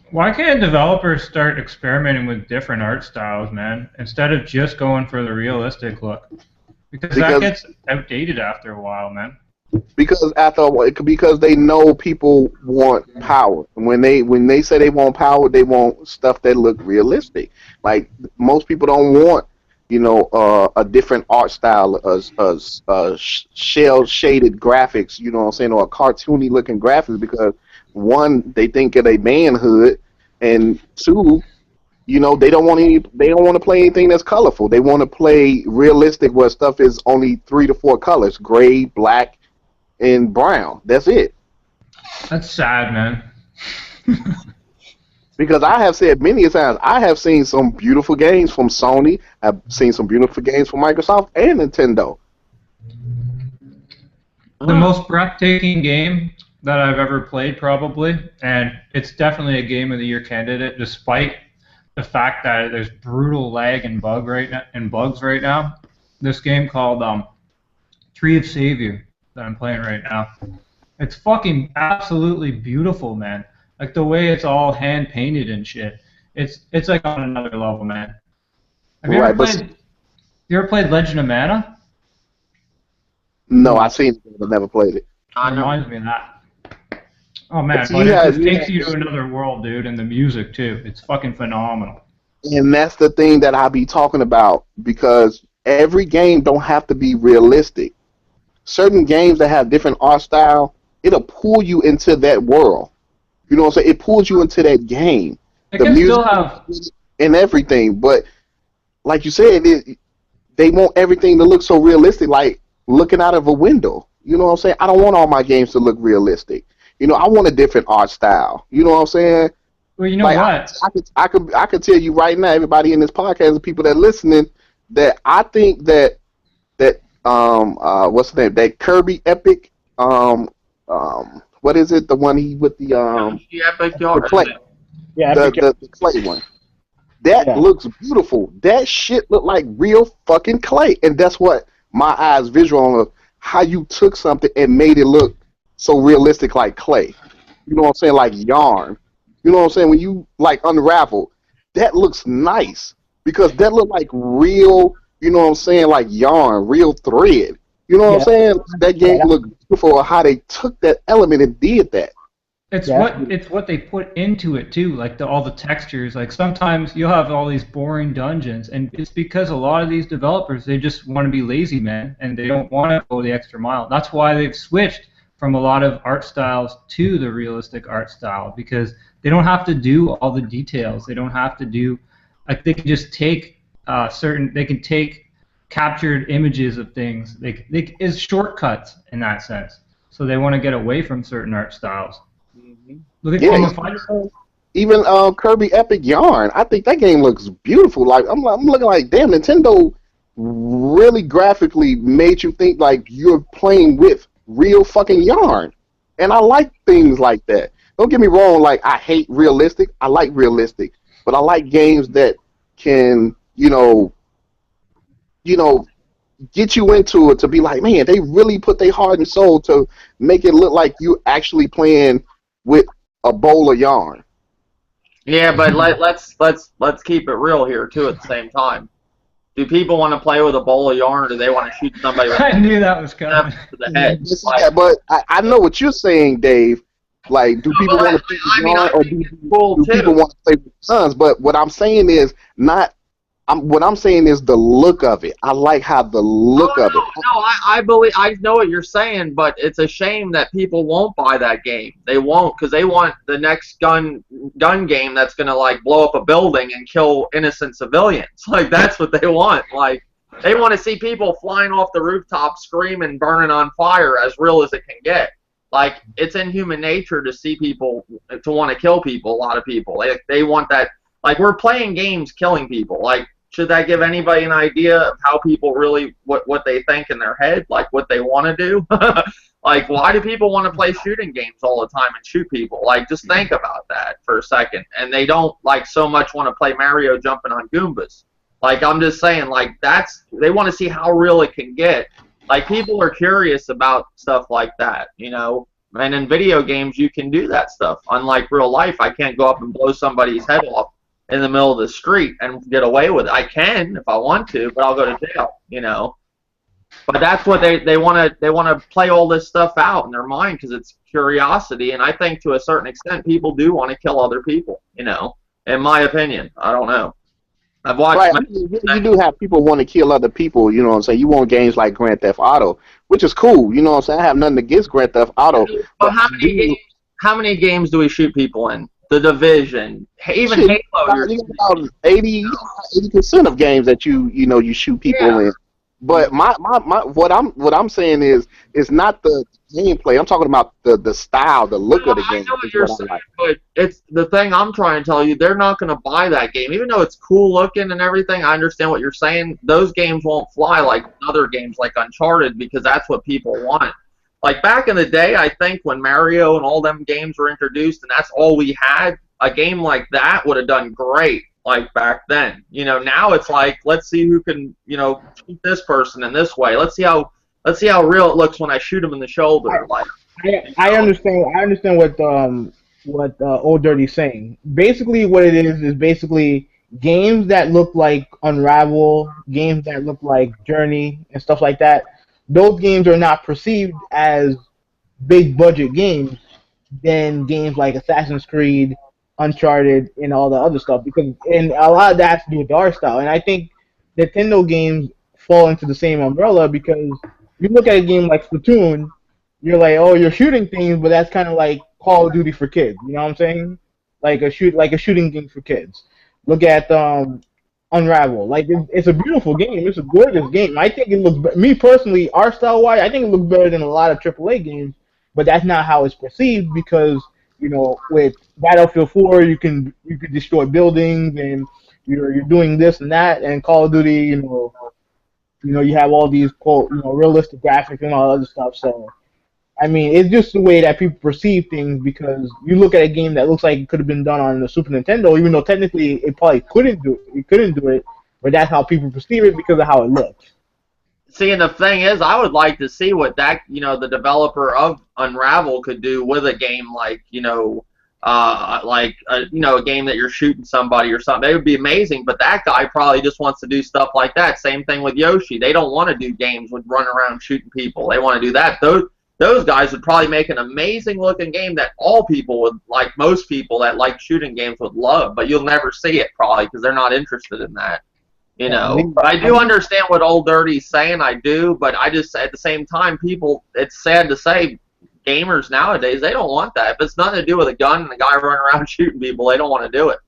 Why can't developers start experimenting with different art styles, man, instead of just going for the realistic look? Because that gets outdated after a while, man. Because they know people want power. When they say they want power, they want stuff that look realistic. Like, most people don't want a different art style, shell shaded graphics. You know what I'm saying, or a cartoony looking graphics because one, they think of their manhood, and two, they don't want to play anything that's colorful. They want to play realistic where stuff is only 3 to 4 colors: gray, black, and brown. That's it. That's sad, man. Because I have said many times, I have seen some beautiful games from Sony. I've seen some beautiful games from Microsoft and Nintendo. The most breathtaking game that I've ever played, probably, and it's definitely a Game of the Year candidate, despite the fact that there's brutal lag and bugs right now. This game called Tree of Savior that I'm playing right now. It's fucking absolutely beautiful, man. Like, the way it's all hand painted and shit. It's like on another level, man. Have you ever played Legend of Mana? No, I've seen it, but never played it. It reminds me of that. Oh man, But it just takes you to another world, dude, and the music too. It's fucking phenomenal. And that's the thing that I be talking about, because every game don't have to be realistic. Certain games that have different art style, it'll pull you into that world. You know what I'm saying? It pulls you into that game. It The can music still have. and everything, but like you said, they want everything to look so realistic, like looking out of a window. You know what I'm saying? I don't want all my games to look realistic. I want a different art style. You know what I'm saying? Well, you know Like, what? I could tell you right now, everybody in this podcast, the people that are listening, that I think that what's the name? That Kirby Epic, what is it? The one he with the clay, Yeah, the clay one. That looks beautiful. That shit looked like real fucking clay, and that's what my eyes visual on, of how you took something and made it look so realistic like clay. You know what I'm saying? Like yarn. You know what I'm saying? When you like unravel, that looks nice because that look like real. You know what I'm saying? Like yarn, real thread. You know what I'm saying? That game looked beautiful. How they took that element and did that. It's what they put into it too, like all the textures. Like, sometimes you'll have all these boring dungeons, and it's because a lot of these developers, they just want to be lazy, man, and they don't want to go the extra mile. That's why they've switched from a lot of art styles to the realistic art style, because they don't have to do all the details. They don't have to do, like, they can just take they can take captured images of things. It's shortcuts in that sense. So they want to get away from certain art styles. Look at King of Fighters. even Kirby Epic Yarn. I think that game looks beautiful. Like I'm looking like, damn, Nintendo really graphically made you think like you're playing with real fucking yarn. And I like things like that. Don't get me wrong, like I hate realistic. I like realistic. But I like games that can, get you into it to be like, man, they really put their heart and soul to make it look like you actually playing with a bowl of yarn. Yeah, but let's keep it real here too. At the same time, do people want to play with a bowl of yarn, or do they want to shoot somebody with I knew that was coming. to the head? Yeah, but I know what you're saying, Dave. Like, do people want to play with yarn, or do people want to play with guns? But what I'm saying is not. What I'm saying is the look of it. I like how the look of it. No, I believe I know what you're saying, but it's a shame that people won't buy that game. They won't because they want the next gun game that's gonna like blow up a building and kill innocent civilians. Like that's what they want. Like they want to see people flying off the rooftop, screaming, burning on fire, as real as it can get. Like it's in human nature to see people to want to kill people. A lot of people they want that. Like we're playing games, killing people. Like should that give anybody an idea of how people really what they think in their head, like what they want to do? Like why do people want to play shooting games all the time and shoot people? Like just think about that for a second. And they don't like so much want to play Mario jumping on Goombas. Like I'm just saying, like they want to see how real it can get. Like people are curious about stuff like that, And in video games, you can do that stuff. Unlike real life, I can't go up and blow somebody's head off in the middle of the street and get away with it. I can if I want to, but I'll go to jail, But that's what they want to play all this stuff out in their mind because it's curiosity, and I think to a certain extent people do want to kill other people, in my opinion. I don't know. I've watched. Right. You do have people want to kill other people, you know what I'm saying? You want games like Grand Theft Auto, which is cool, you know what I'm saying? I have nothing against Grand Theft Auto. But how many games do we shoot people in? The Division, even Halo. You got about 80% of games that you shoot people in. But what I'm saying is not the gameplay. I'm talking about the style, the look of the game. I know what you're saying, but it's the thing I'm trying to tell you. They're not going to buy that game, even though it's cool looking and everything. I understand what you're saying. Those games won't fly like other games like Uncharted because that's what people want. Like back in the day, I think when Mario and all them games were introduced, and that's all we had, a game like that would have done great. Like back then, now it's like let's see who can, shoot this person in this way. Let's see how real it looks when I shoot him in the shoulder. I understand what Old Dirty's saying. Basically, what it is basically games that look like Unravel, games that look like Journey and stuff like that. Those games are not perceived as big budget games than games like Assassin's Creed, Uncharted, and all the other stuff, and a lot of that has to do with the art style. And I think Nintendo games fall into the same umbrella because you look at a game like Splatoon, you're like, oh, you're shooting things, but that's kind of like Call of Duty for kids. You know what I'm saying? Like a shooting game for kids. Look at Unravel. Like it's a beautiful game. It's a gorgeous game. I think it looks. Me personally, art style wise, I think it looks better than a lot of AAA games. But that's not how it's perceived because with Battlefield 4, you can destroy buildings and you're doing this and that, and Call of Duty, you have all these quote, realistic graphics and all other stuff. So, I mean, it's just the way that people perceive things because you look at a game that looks like it could have been done on the Super Nintendo, even though technically it probably couldn't do it, but that's how people perceive it because of how it looks. See, and the thing is, I would like to see what that, the developer of Unravel could do with a game like, a game that you're shooting somebody or something. It would be amazing, but that guy probably just wants to do stuff like that. Same thing with Yoshi. They don't want to do games with run around shooting people. They want to do that. Those guys would probably make an amazing looking game that all people would, like most people that like shooting games would love, but you'll never see it probably because they're not interested in that. But I do understand what Old Dirty's saying. I do, but I just at the same time, people. It's sad to say, gamers nowadays they don't want that. If it's nothing to do with a gun and a guy running around shooting people, they don't want to do it.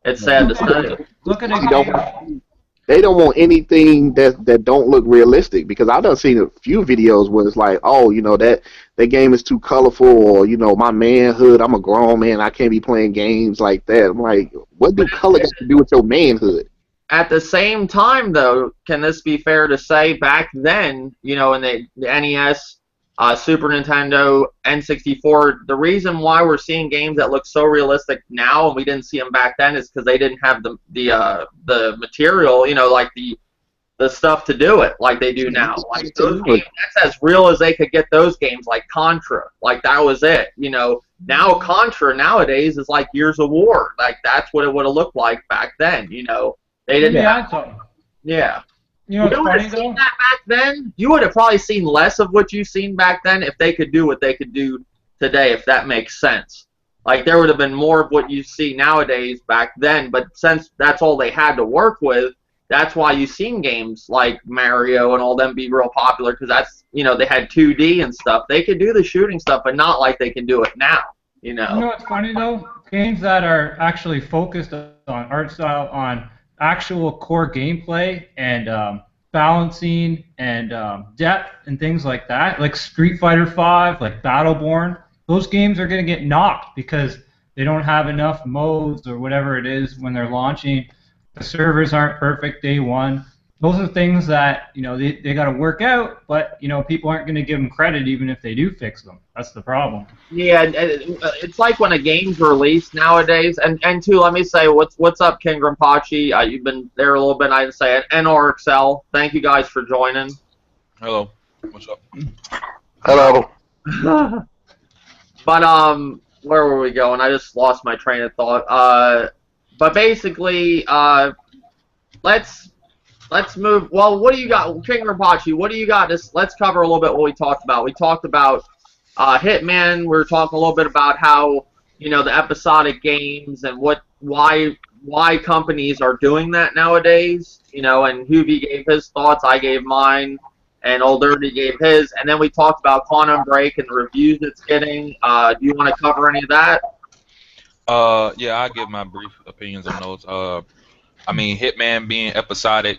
It's sad to say. Look at a game. They don't want anything that don't look realistic because I've done seen a few videos where it's like, oh, that that game is too colorful, or my manhood. I'm a grown man. I can't be playing games like that. I'm like, what do color got to do with your manhood? At the same time, though, can this be fair to say back then, in the NES, Super Nintendo, N64, the reason why we're seeing games that look so realistic now and we didn't see them back then is because they didn't have the material, like the stuff to do it like they do now. Like those games, that's as real as they could get those games, like Contra. Like that was it. Now Contra nowadays is like Years of War. Like that's what it would have looked like back then. They didn't have something. Yeah. What's funny though? That back then, you would have probably seen less of what you've seen back then if they could do what they could do today, if that makes sense. Like there would have been more of what you see nowadays back then, but since that's all they had to work with, that's why you've seen games like Mario and all them be real popular, because that's, they had 2D and stuff. They could do the shooting stuff, but not like they can do it now, You know what's funny, though? Games that are actually focused on art style, on actual core gameplay and balancing and depth and things like that, like Street Fighter V, like Battleborn, those games are going to get knocked because they don't have enough modes or whatever it is when they're launching. The servers aren't perfect day one. Those are things that they got to work out, but people aren't going to give them credit even if they do fix them. That's the problem. Yeah, it's like when a game's released nowadays, and too, let me say what's up, King Grimpachi. You've been there a little bit. I didn't say it. NRXL, thank you guys for joining. Hello. What's up? Hello. But where were we going? I just lost my train of thought. But basically, let's move. Well, what do you got, King Rinpoche? What do you got? Let's cover a little bit what we talked about. We talked about Hitman. We were talking a little bit about how the episodic games and why companies are doing that nowadays. And Hoovy gave his thoughts. I gave mine, and Old Dirty gave his. And then we talked about Quantum Break and the reviews it's getting. Do you want to cover any of that? Yeah, I'll give my brief opinions on those. I mean, Hitman being episodic,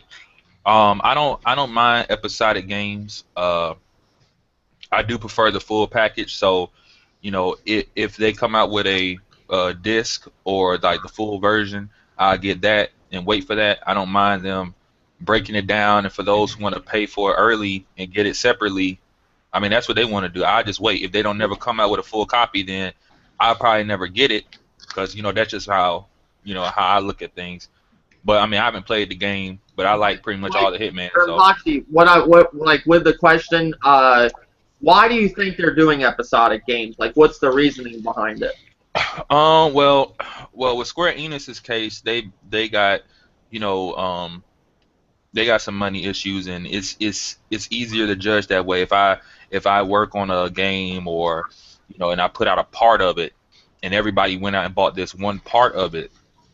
I don't mind episodic games. I do prefer the full package. So, if they come out with a disc or like the full version, I'll get that and wait for that. I don't mind them breaking it down. And for those who want to pay for it early and get it separately, I mean, that's what they want to do. I just wait. If they don't never come out with a full copy, then I'll probably never get it. Because that's just how how I look at things. But I mean, I haven't played the game, but I like pretty much all the Hitman. So. What with the question? Why do you think they're doing episodic games? Like, what's the reasoning behind it? Well, with Square Enix's case, they got they got some money issues, and it's easier to judge that way. If I work on a game or and I put out a part of it, and everybody went out and bought this one part of it,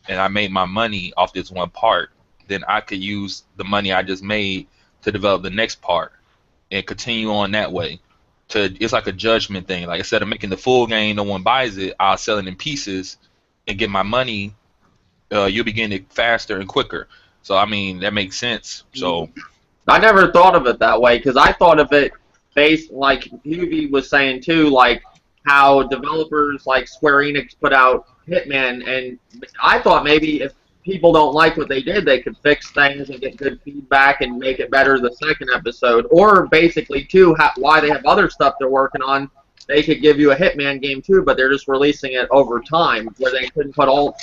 and I made my money off this one part, then I could use the money I just made to develop the next part and continue on that way. It's like a judgment thing. Like, instead of making the full game, no one buys it, I'll sell it in pieces and get my money. You'll be getting it faster and quicker. So, I mean, that makes sense. So, I never thought of it that way, because I thought of it based, like Huey was saying too, like how developers like Square Enix put out Hitman, and I thought maybe if people don't like what they did, they could fix things and get good feedback and make it better the second episode. Or basically, too, why they have other stuff they're working on, they could give you a Hitman game too, but they're just releasing it over time, where they couldn't put all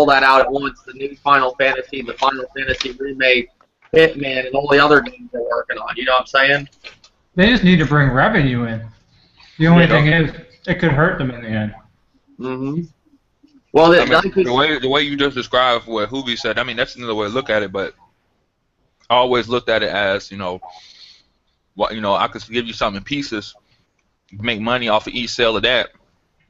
that out at once. The new Final Fantasy, the Final Fantasy remake, Hitman, and all the other games they're working on. You know what I'm saying? They just need to bring revenue in. The only thing is, it could hurt them in the end. Mm-hmm. Well, the way you just described what Hoovy said, I mean, that's another way to look at it. But I always looked at it as, I could give you something in pieces, make money off of each sale of that,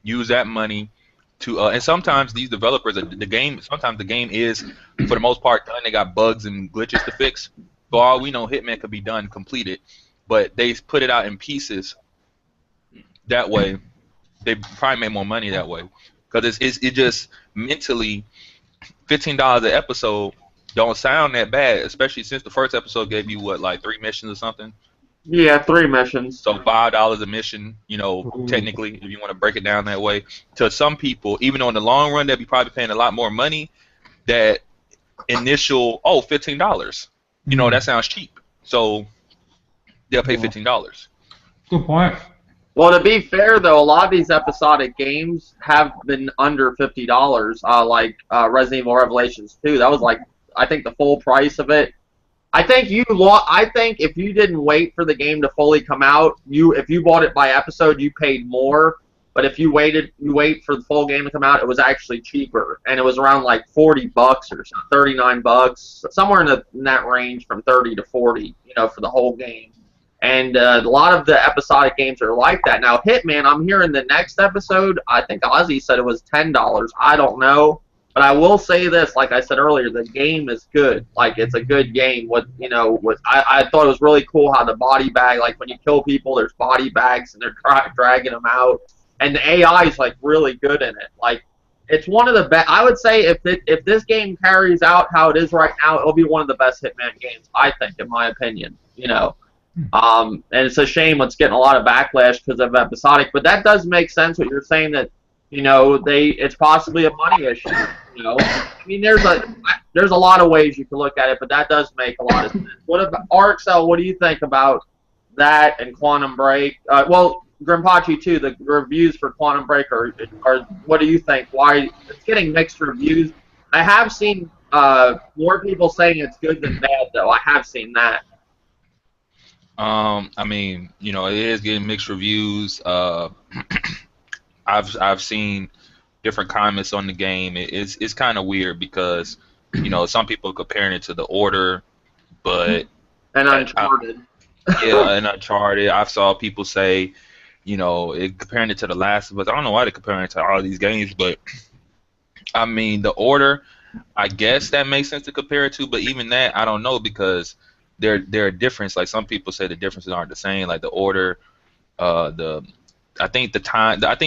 use that money to, and sometimes these developers, sometimes the game is, for the most part, done. They got bugs and glitches to fix. For all we know, Hitman could be done, completed, but they put it out in pieces. That way, they probably make more money that way. Because it just mentally, $15 an episode don't sound that bad, especially since the first episode gave you, 3 missions or something? Yeah, 3 missions. So $5 a mission, Ooh. technically, if you want to break it down that way. To some people, even though in the long run they'll be probably paying a lot more money, that initial $15. That sounds cheap. So they'll pay Yeah. $15. Good point. Well, to be fair though, a lot of these episodic games have been under $50. Like Resident Evil Revelations 2, that was like I think the full price of it. I think if you didn't wait for the game to fully come out, if you bought it by episode, you paid more. But if you wait for the full game to come out, it was actually cheaper, and it was around like $40 or something, $39, somewhere in that range from 30 to 40, for the whole game. And a lot of the episodic games are like that. Now, Hitman, I'm hearing the next episode, I think Ozzy said it was $10. I don't know. But I will say this, like I said earlier, the game is good. Like, it's a good game. I thought it was really cool how the body bag, like when you kill people, there's body bags and they're dragging them out. And the AI is like really good in it. Like, it's one of the best. I would say if this game carries out how it is right now, it'll be one of the best Hitman games, I think, in my opinion. And it's a shame it's getting a lot of backlash because of episodic, but that does make sense what you're saying that it's possibly a money issue. I mean, there's a lot of ways you can look at it, but that does make a lot of sense. What about RXL? What do you think about that and Quantum Break? Well, Grimpachi too. The reviews for Quantum Break are what do you think? Why it's getting mixed reviews? I have seen more people saying it's good than bad, though. I have seen that. I mean, it is getting mixed reviews. I've seen different comments on the game. It's kind of weird because some people are comparing it to the Order, but And Uncharted. and Uncharted. I saw people say, comparing it to The Last of Us. I don't know why they're comparing it to all these games, but I mean, the Order. I guess that makes sense to compare it to, but even that, I don't know because there are difference. Like some people say the differences aren't the same. Like the Order, I think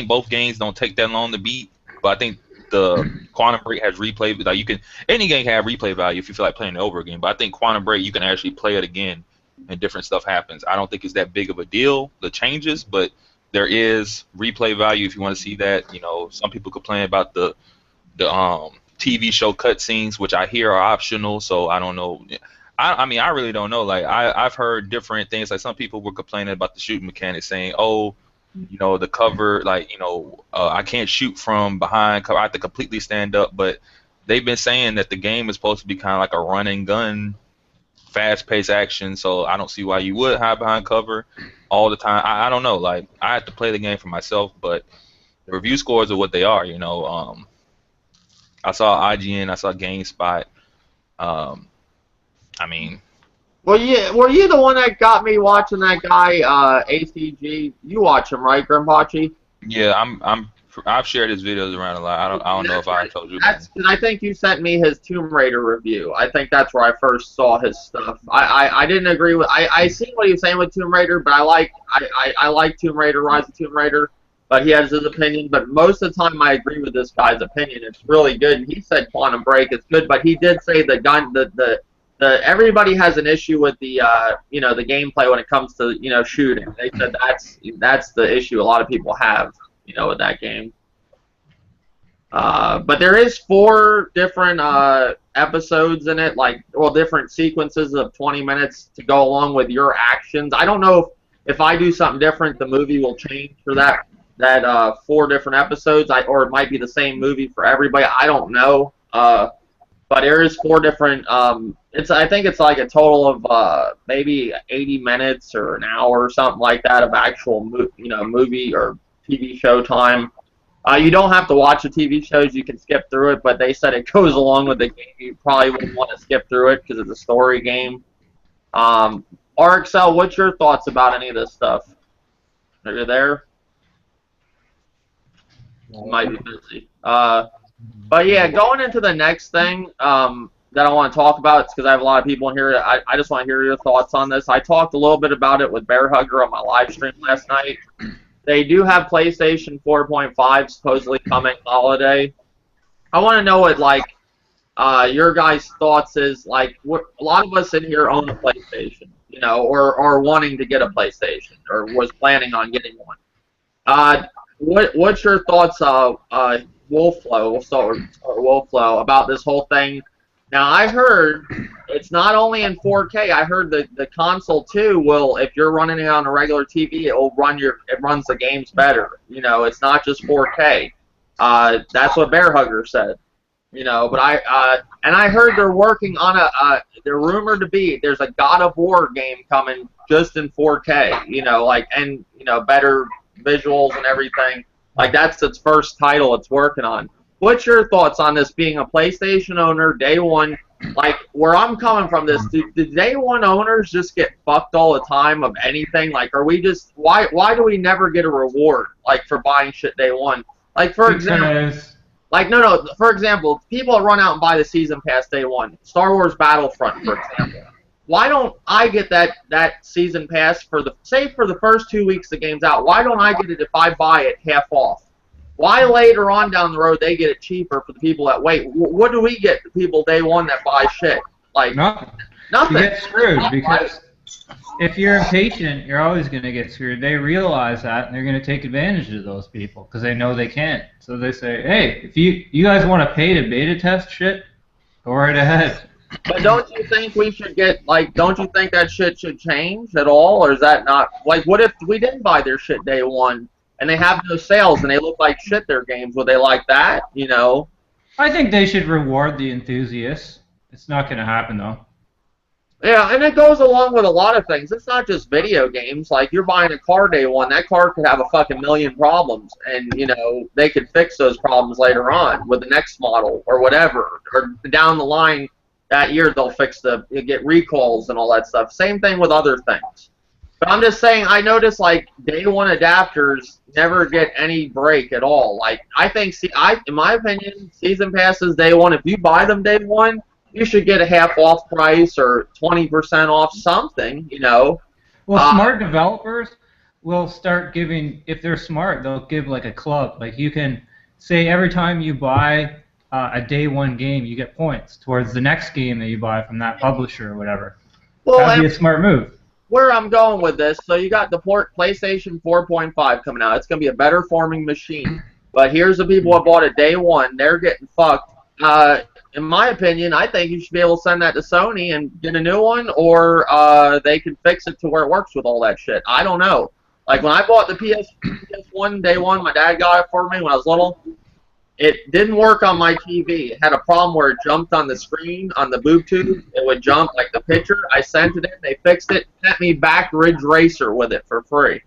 both games don't take that long to beat, but I think the Quantum Break has replay. Like any game can have replay value if you feel like playing it over again. But I think Quantum Break you can actually play it again, and different stuff happens. I don't think it's that big of a deal, the changes, but there is replay value if you want to see that. Some people complain about the TV show cutscenes, which I hear are optional. So I don't know. I mean, I really don't know. Like I've heard different things. Like some people were complaining about the shooting mechanics, saying, "Oh, the cover, I can't shoot from behind cover. I have to completely stand up." But they've been saying that the game is supposed to be kind of like a run and gun, fast-paced action. So I don't see why you would hide behind cover all the time. I don't know. Like I have to play the game for myself, but the review scores are what they are. I saw IGN, I saw GameSpot. I mean, Well, yeah, were you the one that got me watching that guy, ACG? You watch him, right, Grimpachi? yeah, I've shared his videos around a lot. I don't know if I told you. That's because I think you sent me his Tomb Raider review. I think that's where I first saw his stuff. I didn't agree with. I seen what he was saying with Tomb Raider, but I like Tomb Raider, Rise of Tomb Raider. But he has his opinion. But most of the time, I agree with this guy's opinion. It's really good. And he said Quantum Break is good, but he did say the everybody has an issue with the the gameplay when it comes to shooting. They said that's the issue a lot of people have with that game. But there is 4 different episodes in it, different sequences of 20 minutes to go along with your actions. I don't know if I do something different, the movie will change for that 4 different episodes, or it might be the same movie for everybody. I don't know. But there is 4 different. I think it's like a total of maybe 80 minutes or an hour or something like that of actual movie or TV show time. You don't have to watch the TV shows; you can skip through it. But they said it goes along with the game. You probably wouldn't want to skip through it because it's a story game. RXL, what's your thoughts about any of this stuff? Are you there? Might be busy. But yeah, going into the next thing that I want to talk about, because I have a lot of people in here. I just want to hear your thoughts on this. I talked a little bit about it with Bear Hugger on my live stream last night. They do have PlayStation 4.5 supposedly coming holiday. I want to know your guys' thoughts is like a lot of us in here own a PlayStation, or are wanting to get a PlayStation or was planning on getting one. What's your thoughts, Wolflow? We'll start with Wolflow about this whole thing. Now I heard it's not only in 4K. I heard the console too will, if you're running it on a regular TV, it runs the games better. It's not just 4K. That's what Bear Hugger said. But I heard they're working on they're rumored to be, there's a God of War game coming just in 4K, better visuals and everything. Like, that's its first title it's working on. What's your thoughts on this being a PlayStation owner, day one? Like, where I'm coming from this, do day one owners just get fucked all the time of anything? Like, are we just, why do we never get a reward, like, for buying shit day one? Like, for example... Like, no, for example, people that run out and buy the season pass day one, Star Wars Battlefront, for example. Why don't I get that season pass for the first 2 weeks the game's out? Why don't I get it if I buy it half off? Why later on down the road they get it cheaper for the people that wait? What do we get the people day one that buy shit? Like, nothing. Nothing. You get screwed because if you're impatient, you're always going to get screwed. They realize that, and they're going to take advantage of those people because they know they can't. So they say, hey, if you guys want to pay to beta test shit, go right ahead. But don't you think we should get, like, don't you think that shit should change at all? Or is that not, like, what if we didn't buy their shit day one and they have no sales and they look like shit, their games? Would they like that, I think they should reward the enthusiasts. It's not going to happen, though. Yeah, and it goes along with a lot of things. It's not just video games. Like, you're buying a car day one, that car could have a fucking million problems, and, they could fix those problems later on with the next model or whatever. Or down the line that year, they'll get recalls and all that stuff. Same thing with other things. But I'm just saying, I notice, like, day one adapters never get any break at all. Like, I think, in my opinion, season passes day one, if you buy them day one, you should get a half off price or 20% off something, Well, smart developers will start giving, if they're smart, they'll give like a club. Like, you can say every time you buy a day one game, you get points towards the next game that you buy from that publisher or whatever. Well, that'd be a smart move. Where I'm going with this, so you got the PlayStation 4.5 coming out. It's going to be a better forming machine. But here's the people that bought it day one. They're getting fucked. In my opinion, I think you should be able to send that to Sony and get a new one, or they can fix it to where it works with all that shit. I don't know. Like, when I bought the PS1 day one, my dad got it for me when I was little. It didn't work on my TV. It had a problem where it jumped on the screen, on the boob tube. It would jump like the picture. I sent it in. They fixed it. Sent me back Ridge Racer with it for free.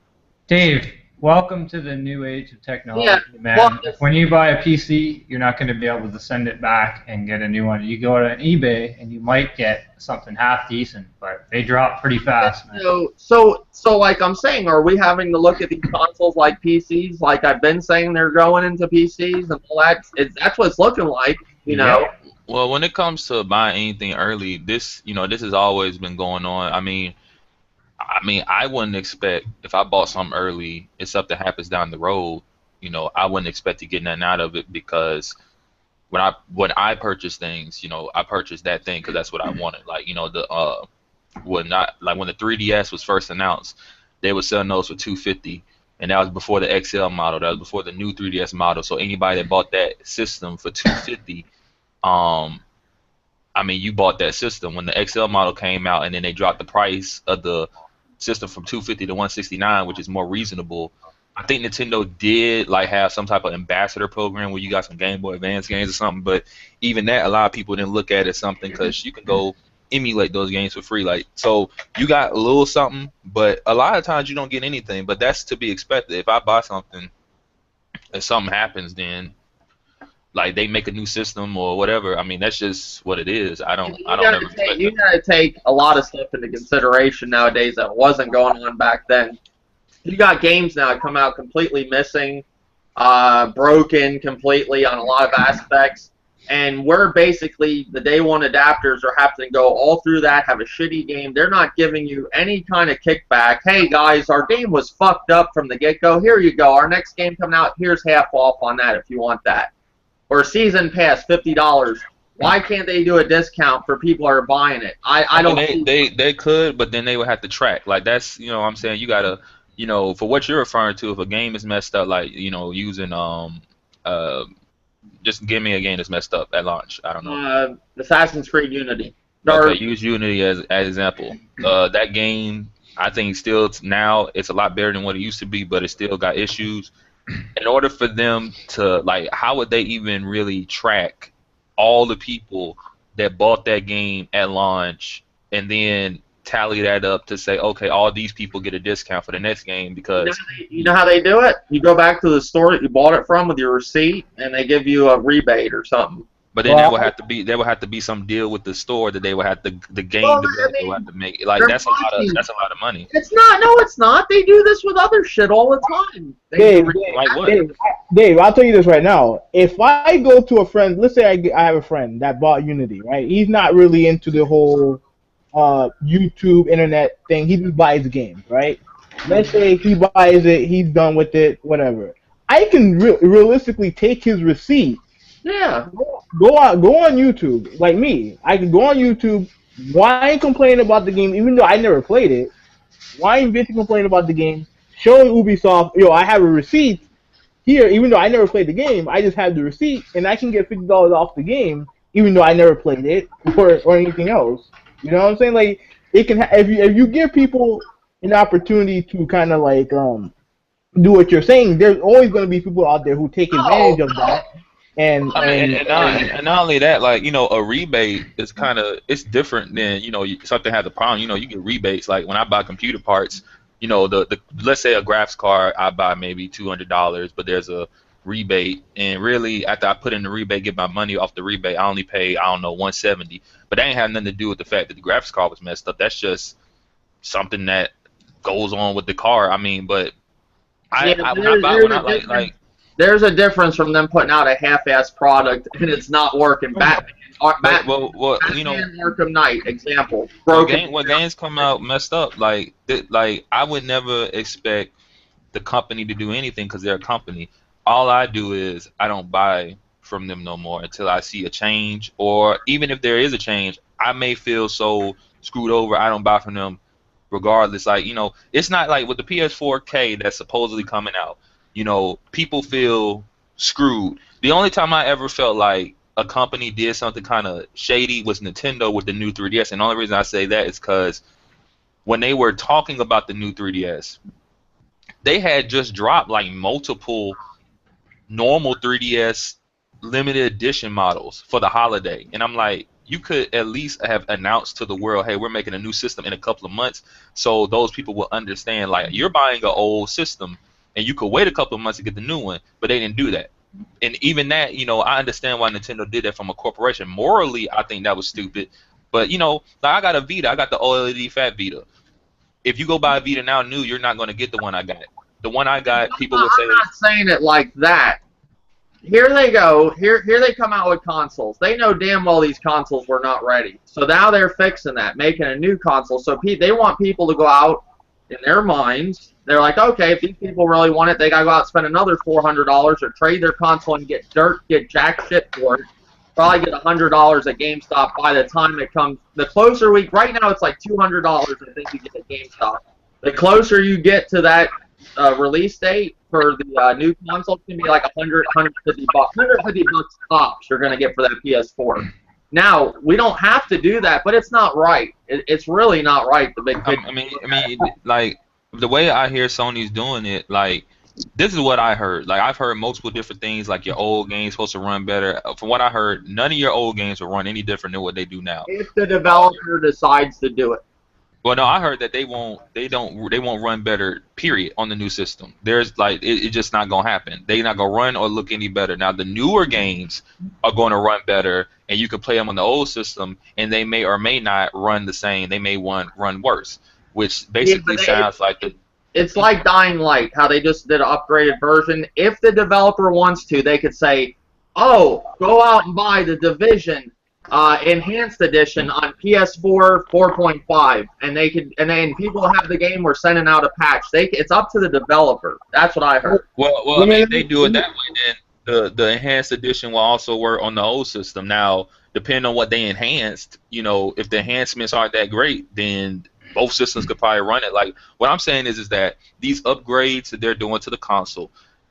Dave, welcome to the new age of technology, man. Well, when you buy a PC, you're not going to be able to send it back and get a new one. You go to eBay and you might get something half decent, but they drop pretty fast, man. So like I'm saying, are we having to look at these consoles like PCs? Like I've been saying, they're going into PCs and all that. That's what it's looking like, Yeah. Well, when it comes to buying anything early, this has always been going on. I mean, I wouldn't expect, if I bought something early, if something happens down the road, I wouldn't expect to get nothing out of it, because when I purchase things, I purchased that thing because that's what I wanted. Like, when the 3DS was first announced, they were selling those for $250, and that was before the XL model. That was before the new 3DS model. So anybody that bought that system for $250, you bought that system. When the XL model came out, and then they dropped the price of the system from $250 to $169, which is more reasonable. I think Nintendo did have some type of ambassador program where you got some Game Boy Advance games or something, but even that, a lot of people didn't look at it as something, because you can go emulate those games for free. So you got a little something, but a lot of times you don't get anything. But that's to be expected. If I buy something and something happens, then they make a new system or whatever. That's just what it is. I don't ever expect you gotta take a lot of stuff into consideration nowadays that wasn't going on back then. You got games now that come out completely missing, broken completely on a lot of aspects, and we're basically, the day one adapters are having to go all through that, have a shitty game. They're not giving you any kind of kickback. Hey guys, our game was fucked up from the get-go. Here you go. Our next game coming out, here's half off on that if you want that. Or season pass, $50. Why can't they do a discount for people who are buying it? I don't mean, see. they could, but then they would have to track. Like that's what I'm saying, you gotta, for what you're referring to, if a game is messed up, like using uh just give me a game that's messed up at launch. I don't know. Assassin's Creed Unity. Okay, Or, use Unity as example. That game, I think still now it's a lot better than what it used to be, but it still got issues. In order for them to like, how would they even really track all the people that bought that game at launch and then tally that up to say, okay, all these people get a discount for the next game because you know how they do it? You go back to the store that you bought it from with your receipt, and they give you a rebate or something. but then there would have to be some deal with the store that they would have to the game Well, I developer mean, would have to make like they're that's a lot of watching. that's a lot of money. It's not. No, it's not. They do this with other shit all the time. Like what? Dave, I'll tell you this right now. If I go to a friend, let's say I have a friend that bought Unity, right? He's not really into the whole YouTube, internet thing. He just buys the games, right? Let's say he buys it, he's done with it, whatever. I can realistically take his receipt. Yeah. Go on YouTube, like me. I can go on YouTube, whine, complain about the game, even though I never played it. Whine, bitch, and complain about the game. Show Ubisoft, I have a receipt here, even though I never played the game. I just have the receipt, and I can get $50 off the game, even though I never played it or anything else. You know what I'm saying? Like it can if you give people an opportunity to kind of like do what you're saying, there's always going to be people out there who take advantage of that. And not only that, like a rebate is it's different than something has a problem. You get rebates. Like when I buy computer parts, the let's say a graphics card, I buy maybe $200, but there's a rebate, and really after I put in the rebate, get my money off the rebate, I only pay $170. But that ain't have nothing to do with the fact that the graphics card was messed up. That's just something that goes on with the car. I mean, but there's a difference from them putting out a half-ass product and it's not working. Batman Arkham Knight example. When games come out messed up, like I would never expect the company to do anything because they're a company. All I do is I don't buy from them no more until I see a change, or even if there is a change, I may feel so screwed over I don't buy from them regardless. Like it's not like with the PS4K that's supposedly coming out. People feel screwed. The only time I ever felt like a company did something kind of shady was Nintendo with the new 3DS, and the only reason I say that is because when they were talking about the new 3DS, they had just dropped like multiple normal 3DS limited edition models for the holiday, and I'm like, you could at least have announced to the world, hey, we're making a new system in a couple of months, so those people will understand, like, you're buying an old system and you could wait a couple of months to get the new one, but they didn't do that. And even that, I understand why Nintendo did that from a corporation. Morally, I think that was stupid, but like I got a Vita, I got the OLED fat Vita. If you go buy a Vita now new, you're not going to get the one I got. The one I got, people will say, I'm not saying it like that. Here they go. Here they come out with consoles. They know damn well these consoles were not ready. So now they're fixing that, making a new console. So they want people to go out in their minds. They're like, okay, if these people really want it, they gotta go out and spend another $400 or trade their console and get jack shit for it. Probably get $100 at GameStop by the time it comes. The closer right now it's like $200. I think you get at GameStop. The closer you get to that release date for the new console, it's gonna be like $100, $150. $150 tops you're gonna get for that PS4. Now we don't have to do that, but it's not right. It's really not right. The big picture. I mean, like the way I hear Sony's doing it, like this is what I heard. Like I've heard multiple different things. Like your old games supposed to run better. From what I heard, none of your old games will run any different than what they do now. If the developer decides to do it. Well, no, I heard that they won't run better. Period on the new system. There's like it's just not gonna happen. They're not gonna run or look any better. Now the newer games are going to run better, and you can play them on the old system, and they may or may not run the same. They may run worse, which basically sounds like It's like Dying Light, how they just did an upgraded version. If the developer wants to, they could say, "Oh, go out and buy the Division Enhanced Edition on PS4 4.5," and then people have the game. We're sending out a patch. It's up to the developer. That's what I heard. Well, I mean, if they do it that way, then the Enhanced Edition will also work on the old system. Now, depending on what they enhanced, if the enhancements aren't that great, then both systems could probably run it. Like what I'm saying is that these upgrades that they're doing to the console,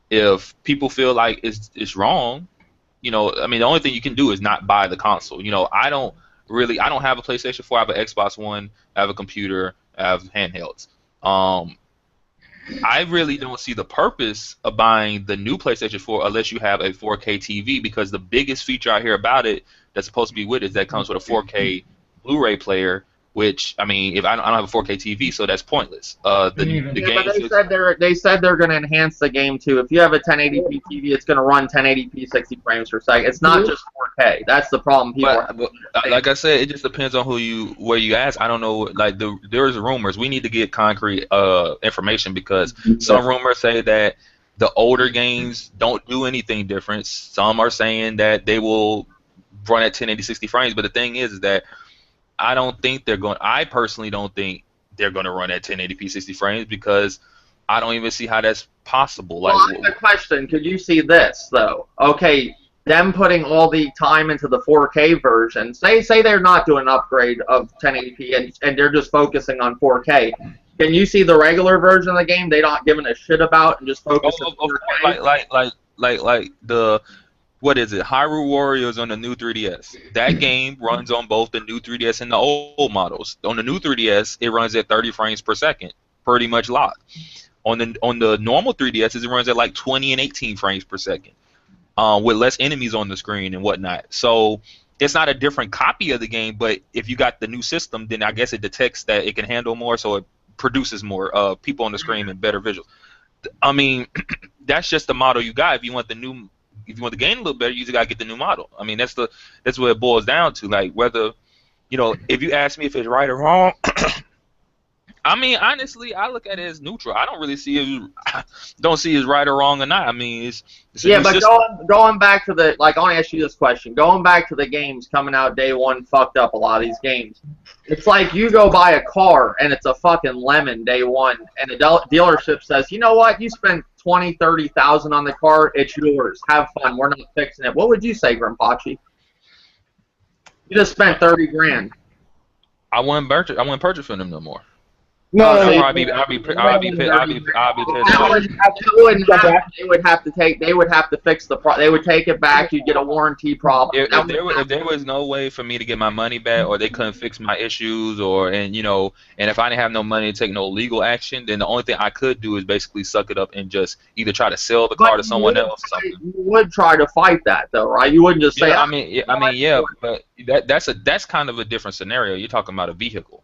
if people feel like it's wrong, I mean, the only thing you can do is not buy the console. I don't have a PlayStation 4. I have an Xbox One. I have a computer. I have handhelds. I really don't see the purpose of buying the new PlayStation 4 unless you have a 4K TV, because the biggest feature I hear about it that's supposed to be with it is that it comes with a 4K Blu-ray player. Which, I mean, if I don't have a 4K TV, so that's pointless. The game. But they said they're going to enhance the game too. If you have a 1080p TV, it's going to run 1080p 60 frames per second. It's not just 4K. That's the problem. But like I said, it just depends on where you ask. I don't know. Like there's rumors. We need to get concrete information, because some rumors say that the older games don't do anything different. Some are saying that they will run at 1080 60 frames. But the thing is that I personally don't think they're going to run at 1080p 60 frames, because I don't even see how that's possible. Well, I have a question. Could you see this though? Okay, them putting all the time into the 4K version. Say they're not doing an upgrade of 1080p and they're just focusing on 4K. Can you see the regular version of the game they're not giving a shit about and just focusing on 4K? Like the. What is it? Hyrule Warriors on the new 3DS. That game runs on both the new 3DS and the old models. On the new 3DS, it runs at 30 frames per second, pretty much locked. On the normal 3DS, it runs at like 20 and 18 frames per second, with less enemies on the screen and whatnot. So it's not a different copy of the game, but if you got the new system, then I guess it detects that it can handle more, so it produces more people on the screen and better visuals. I mean, that's just the model you got. If you want the game a little better, you just gotta get the new model. I mean, that's what it boils down to. Like, whether, if you ask me if it's right or wrong, I mean, honestly, I look at it as neutral. I don't really don't see it's right or wrong or not. I mean, it's but going back to I want to ask you this question. Going back to the games coming out day one, fucked up a lot of these games. It's like you go buy a car and it's a fucking lemon day one, and the dealership says, you know what, you spent 20, 30,000 on the car, it's yours. Have fun. We're not fixing it. What would you say, Grimpachi? You just spent 30 grand. I wouldn't purchase for them no more. They would have to fix the problem. They would take it back. You'd get a warranty problem. If there was no way for me to get my money back, or they couldn't fix my issues, and if I didn't have no money to take no legal action, then the only thing I could do is basically suck it up and just either try to sell the car to someone else. You would try to fight that though, right? You wouldn't just say. But that's kind of a different scenario. You're talking about a vehicle.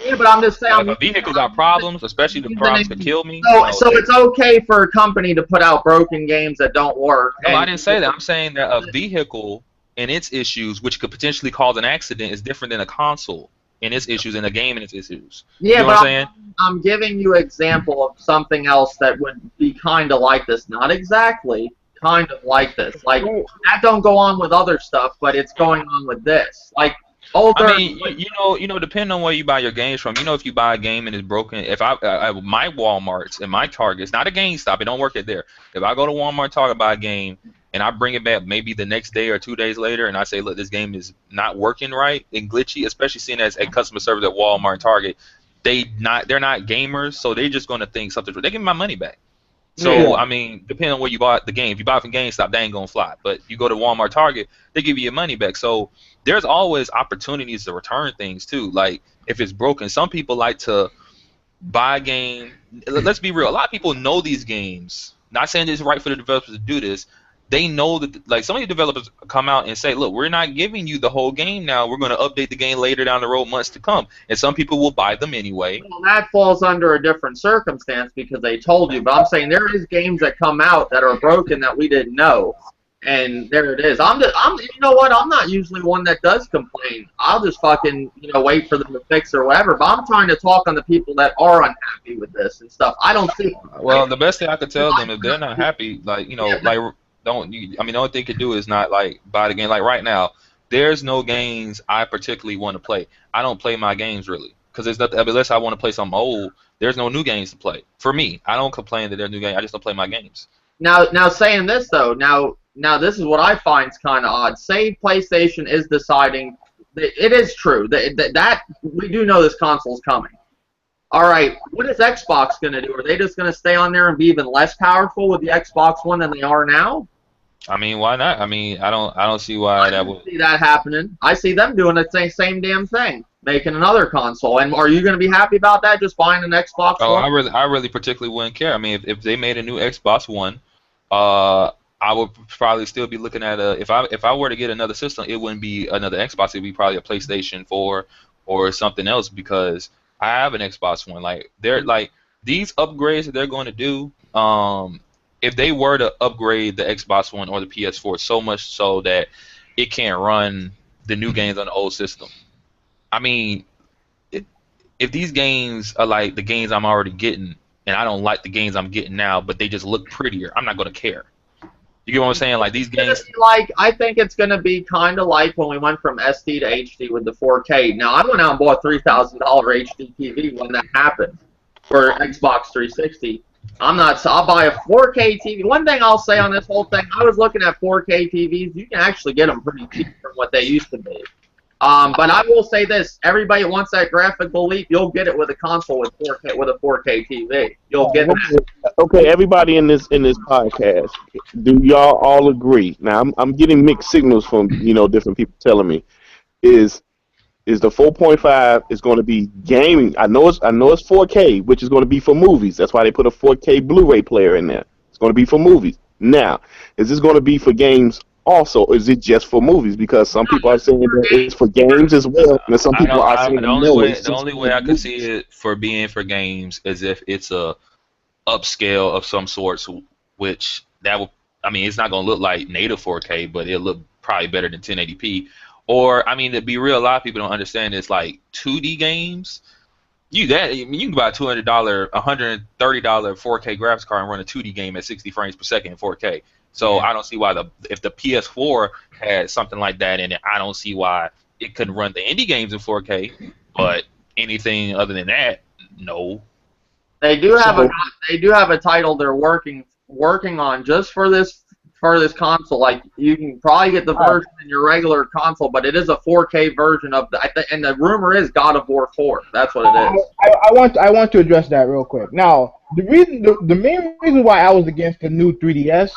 Yeah, but I'm just saying. If a vehicle got problems, especially the problems that kill me. So it's okay for a company to put out broken games that don't work. No, I didn't say that. I'm saying that a vehicle and its issues, which could potentially cause an accident, is different than a console and its issues and a game and its issues. Yeah, you know what I'm saying? I'm giving you an example of something else that would be kind of like this. Not exactly, kind of like this. Like, that don't go on with other stuff, but it's going on with this. Like, I mean, depending on where you buy your games from, if you buy a game and it's broken, if my Walmarts and my Targets, not a GameStop, it don't work it there. If I go to Walmart, Target, buy a game, and I bring it back maybe the next day or 2 days later, and I say, look, this game is not working right and glitchy, especially seeing as a customer service at Walmart and Target, they're not gamers, so they're just gonna think something. They give me my money back. So, I mean, depending on where you bought the game, if you buy it from GameStop, they ain't gonna fly. But you go to Walmart, Target, they give you your money back. So there's always opportunities to return things too. Like, if it's broken, some people like to buy a game. Let's be real. A lot of people know these games. Not saying it's right for the developers to do this. They know that, like, some of the developers come out and say, look, we're not giving you the whole game now. We're going to update the game later down the road, months to come. And some people will buy them anyway. Well, that falls under a different circumstance because they told you. But I'm saying there is games that come out that are broken that we didn't know. And there it is. You know what? I'm not usually one that does complain. I'll just fucking, wait for them to fix or whatever. But I'm trying to talk on the people that are unhappy with this and stuff. I don't see. Well, the best thing I could tell them, if they're not happy, the only thing you could do is not buy the game. Like right now, there's no games I particularly want to play. I don't play my games really because there's nothing. Unless I want to play something old, there's no new games to play. For me, I don't complain that there's new games. I just don't play my games. Now saying this though, now now this is what I find is kind of odd. Say PlayStation is deciding, it is true that we do know this console's coming. All right, what is Xbox going to do? Are they just going to stay on there and be even less powerful with the Xbox One than they are now? I mean, why not? I mean, I don't see why that would. See that happening. I see them doing the same damn thing, making another console. And are you going to be happy about that? Just buying an Xbox Oh, One? I really particularly wouldn't care. I mean, if they made a new Xbox One, I would probably still be looking at if I were to get another system, it wouldn't be another Xbox. It'd be probably a PlayStation 4 or something else because I have an Xbox One. Like they're like these upgrades that they're going to do. If they were to upgrade the Xbox One or the PS4 so much so that it can't run the new games on the old system, I mean, if these games are like the games I'm already getting, and I don't like the games I'm getting now, but they just look prettier, I'm not gonna care. You get what I'm saying? Like these games. Like I think it's going to be kind of like when we went from SD to HD with the 4K. Now I went out and bought $3,000 HD TV when that happened for Xbox 360. I'll buy a 4K TV. One thing I'll say on this whole thing, I was looking at 4K TVs. You can actually get them pretty cheap from what they used to be. But I will say this: everybody wants that graphical leap. You'll get it with a console with 4K with a 4K TV. You'll get that. Okay, everybody in this podcast, do y'all all agree? Now I'm getting mixed signals from different people telling me is the 4.5 is going to be gaming. I know it's 4K, which is going to be for movies. That's why they put a 4K Blu-ray player in there. It's going to be for movies. Now, is this going to be for games also, or is it just for movies? Because some people are saying that it's for games as well, and some people are saying the only way I could see it for being for games is if it's a upscale of some sorts, which that will. I mean, it's not going to look like native 4K, but it'll look probably better than 1080p. Or, I mean, to be real, a lot of people don't understand it's like 2D games. You can buy a $200, $130 4K graphics card and run a 2D game at 60 frames per second in 4K. So I don't see why if the PS4 had something like that in it, I don't see why it couldn't run the indie games in 4K. But anything other than that, no. They do have a title they're working on just for this console. Like you can probably get the version in your regular console, but it is a 4K version of and the rumor is God of War 4. That's what it is. I want to address that real quick. Now, the main reason why I was against the new 3DS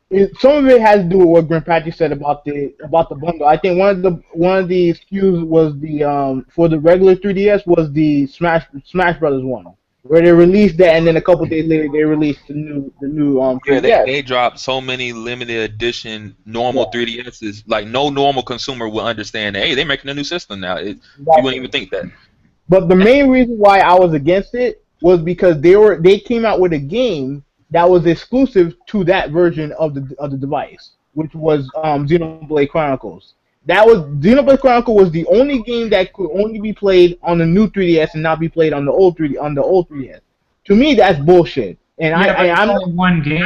is some of it has to do with what Grandpappy said about the bundle. I think one of the SKUs was the for the regular 3DS was the Smash Brothers one, where they released that, and then a couple days later they released the new 3DS. Yeah, they dropped so many limited edition normal 3DSs. Like no normal consumer will understand that. Hey, they're making a new system now. You wouldn't even think that. But the main reason why I was against it was because they came out with a game that was exclusive to that version of the device, which was Xenoblade Chronicles. Xenoblade Chronicles was the only game that could only be played on the new 3DS and not be played on the old 3DS. To me, that's bullshit. And I'm only one game.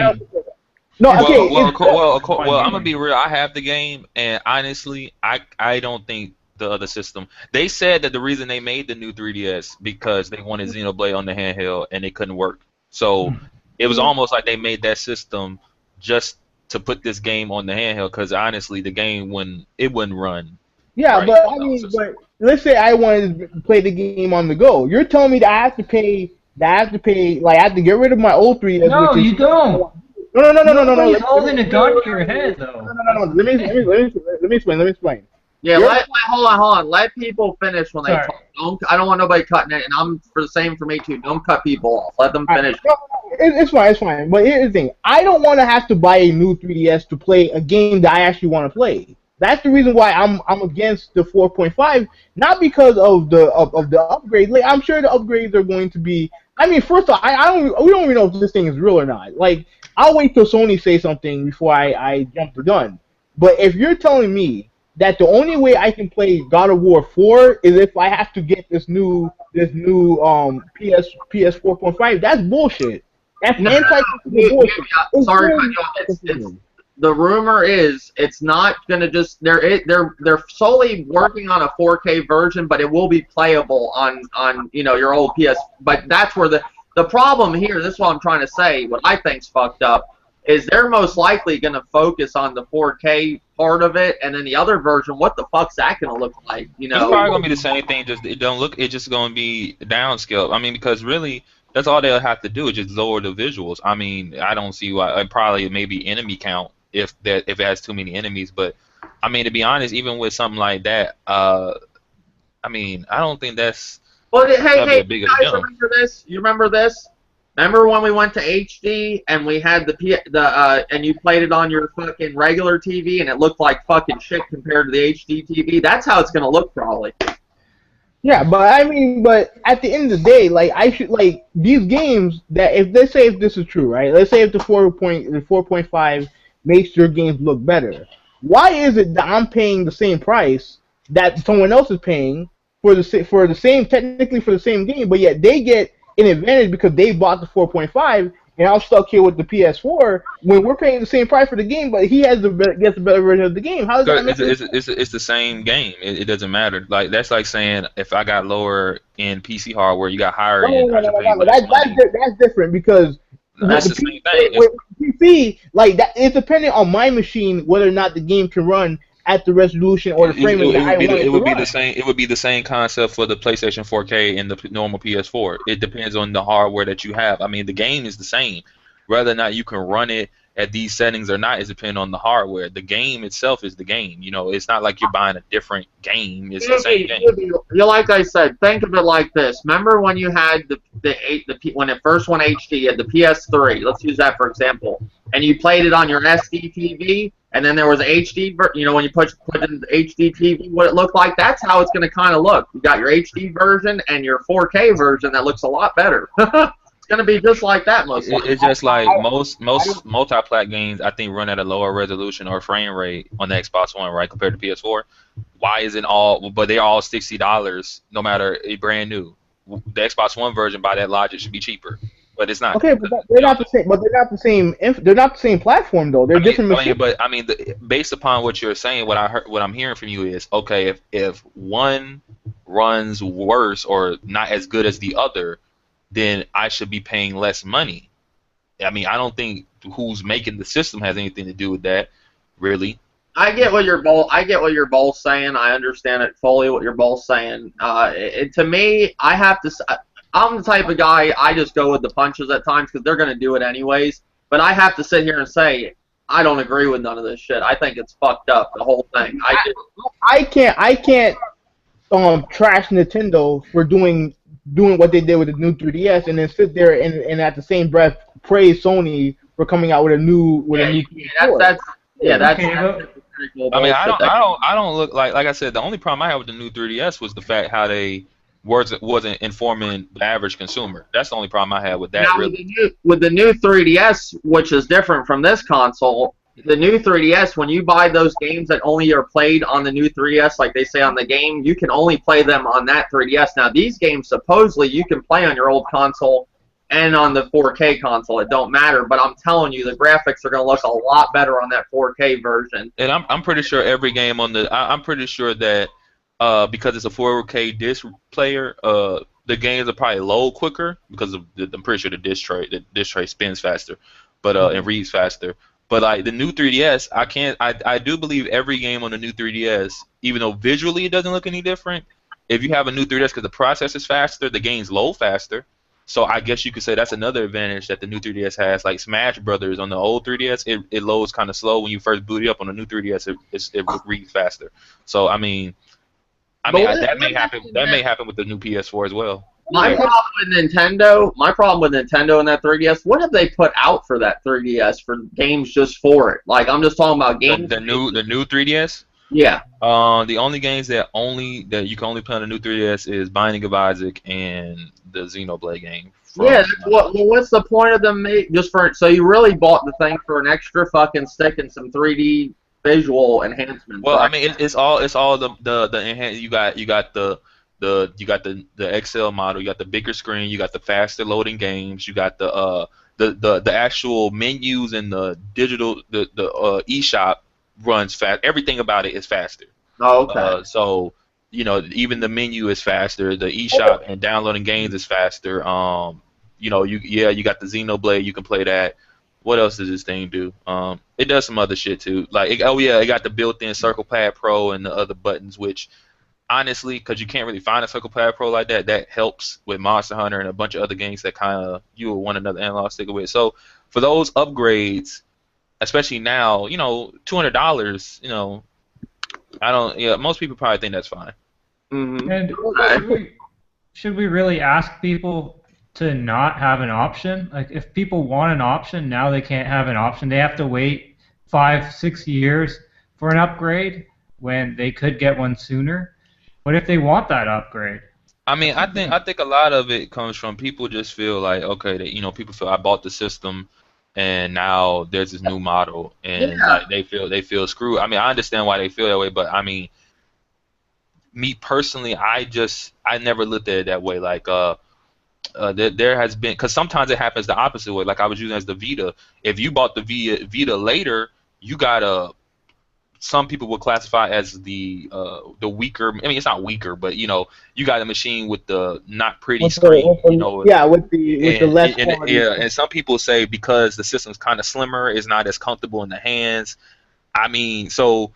No, okay. Well, I'm gonna be real. I have the game, and honestly, I don't think the other system. They said that the reason they made the new 3DS because they wanted Xenoblade on the handheld and it couldn't work. So it was almost like they made that system just to put this game on the handheld because honestly, the game wouldn't run. Yeah, right but I mean, but let's say I wanted to play the game on the go. You're telling me that I have to pay. Like I have to get rid of my old 3DS. No, you don't. No. Nobody's holding a gun to your head, though. No. Let me explain. Yeah, hold on. Let people finish when they talk. I don't want nobody cutting it, and I'm for the same for me too. Don't cut people off. Let them finish. It's fine. But here's the thing: I don't want to have to buy a new 3DS to play a game that I actually want to play. That's the reason why I'm against the 4.5, not because of the upgrade. Like, I'm sure the upgrades are going to be. I mean, first off, we don't even know if this thing is real or not. Like, I'll wait till Sony say something before I jump the gun. But if you're telling me that the only way I can play God of War 4 is if I have to get this new PS 4.5, that's bullshit. That's bullshit. Sorry, the rumor is it's not gonna just they're solely working on a 4K version, but it will be playable on your old PS. But that's where the problem here. This is what I'm trying to say. What I think's fucked up is they're most likely going to focus on the 4K part of it, and then the other version, what the fuck's that going to look like? You It's know? probably gonna be the same thing. Just it don't look. It's just gonna be downscale. I mean, because really, that's all they'll have to do is just lower the visuals. I mean, I don't see why. Probably maybe enemy count if it has too many enemies. But I mean, to be honest, even with something like that, I mean, I don't think that's Well, hey, gonna be a you big of a guys jump. remember this? You remember this? Remember when we went to HD and we had and you played it on your fucking regular TV and it looked like fucking shit compared to the HD TV? That's how it's gonna look probably. Yeah, but I mean, but at the end of the day, like I should like these games that if let's say if this is true, right? Let's say if the 4.5 makes your games look better. Why is it that I'm paying the same price that someone else is paying for the same technically for the same game, but yet they get an advantage because they bought the 4.5 and I'm stuck here with the PS4 when we're paying the same price for the game, but he gets the better version of the game. How does that make sense? It's the same game. It doesn't matter. Like that's like saying if I got lower in PC hardware, you got higher end, I should pay less money. That's different because That's the same thing. with PC, like that, it's dependent on my machine whether or not the game can run at the resolution or the frame rate that I want it to would be run. the same. It would be the same concept for the PlayStation 4K and the normal PS4. It depends on the hardware that you have. I mean, the game is the same. Whether or not you can run it at these settings or not is dependent on the hardware. The game itself is the game. You know, it's not like you're buying a different game. It's the same game. You like I said, think of it like this. Remember when you had when it first went HD, you had the PS3. Let's use that for example. And you played it on your SD TV, and then there was HD. You know, when you put in the HD TV, what it looked like. That's how it's going to kind of look. You got your HD version and your 4K version that looks a lot better. It's going to be just like that most likely. It's just like most multi-plat games, I think, run at a lower resolution or frame rate on the Xbox One, right, compared to PS4. Why isn't all? But they're all $60, no matter a brand new. The Xbox One version, by that logic, should be cheaper, but it's not. Okay, but they're not the same. But they're not the same. They're not the same platform though. They're different machines. Based upon what you're saying, what I'm hearing from you is okay. If one runs worse or not as good as the other, then I should be paying less money. I mean, I don't think who's making the system has anything to do with that, really. I get what you're both saying. I understand it fully what you're both saying. To me, I'm the type of guy, I just go with the punches at times because they're going to do it anyways. But I have to sit here and say, I don't agree with none of this shit. I think it's fucked up, the whole thing. I can't trash Nintendo for doing what they did with the new 3DS and then sit there and at the same breath praise Sony for coming out with a new PS4. I mean, I don't look like I said. The only problem I have with the new 3DS was the fact how they wasn't informing the average consumer. That's the only problem I had with that. Now, really. with the new 3DS, which is different from this console, the new 3DS, when you buy those games that only are played on the new 3DS, like they say on the game, you can only play them on that 3DS. Now, these games supposedly you can play on your old console and on the 4K console. It don't matter, but I'm telling you, the graphics are going to look a lot better on that 4K version. And I'm pretty sure every game on I'm pretty sure that because it's a 4K disc player, the games are probably load quicker because I'm pretty sure the disc tray spins faster, but and reads faster. But like the new 3DS, I do believe every game on the new 3DS, even though visually it doesn't look any different, if you have a new 3DS because the process is faster, the games load faster. So I guess you could say that's another advantage that the new 3DS has. Like Smash Brothers on the old 3DS, it loads kind of slow when you first boot it up. On the new 3DS, it reads faster. So I mean that may happen. That may happen with the new PS4 as well. My problem with Nintendo and that 3DS, what have they put out for that 3DS for games just for it? Like I'm just talking about games. The new 3DS. Yeah. The only games that you can only play on the new 3DS is Binding of Isaac and the Xenoblade game. What's the point of them so you really bought the thing for an extra fucking stick and some 3D visual enhancements? Well, right? I mean it's all the enhance. You got the XL model, you got the bigger screen, you got the faster loading games, you got the actual menus and the digital the eShop runs fast. Everything about it is faster. Oh, okay. So even the menu is faster. The eShop and downloading games is faster. You got the Xenoblade. You can play that. What else does this thing do? It does some other shit too. Like, oh yeah, it got the built-in Circle Pad Pro and the other buttons, which honestly, because you can't really find a Circle Pad Pro like that, that helps with Monster Hunter and a bunch of other games that kind of you would want another analog stick with. So for those upgrades, especially now, $200, I don't. Yeah, most people probably think that's fine. Mm-hmm. And should we really ask people to not have an option? Like, if people want an option, now they can't have an option. They have to wait 5-6 years for an upgrade when they could get one sooner. What if they want that upgrade? I mean, I think a lot of it comes from people just feel like, okay, that people feel I bought the system, and now there's this new model, and like they feel screwed. I mean, I understand why they feel that way, but I mean, me personally, I never looked at it that way. Like, there has been, because sometimes it happens the opposite way. Like I was using as the Vita. If you bought the Vita later, you got some people would classify as the weaker. I mean, it's not weaker, but you got a machine with the not pretty screen. Yeah, with the less quality. Yeah, and some people say because the system's kind of slimmer, it's not as comfortable in the hands. I mean, so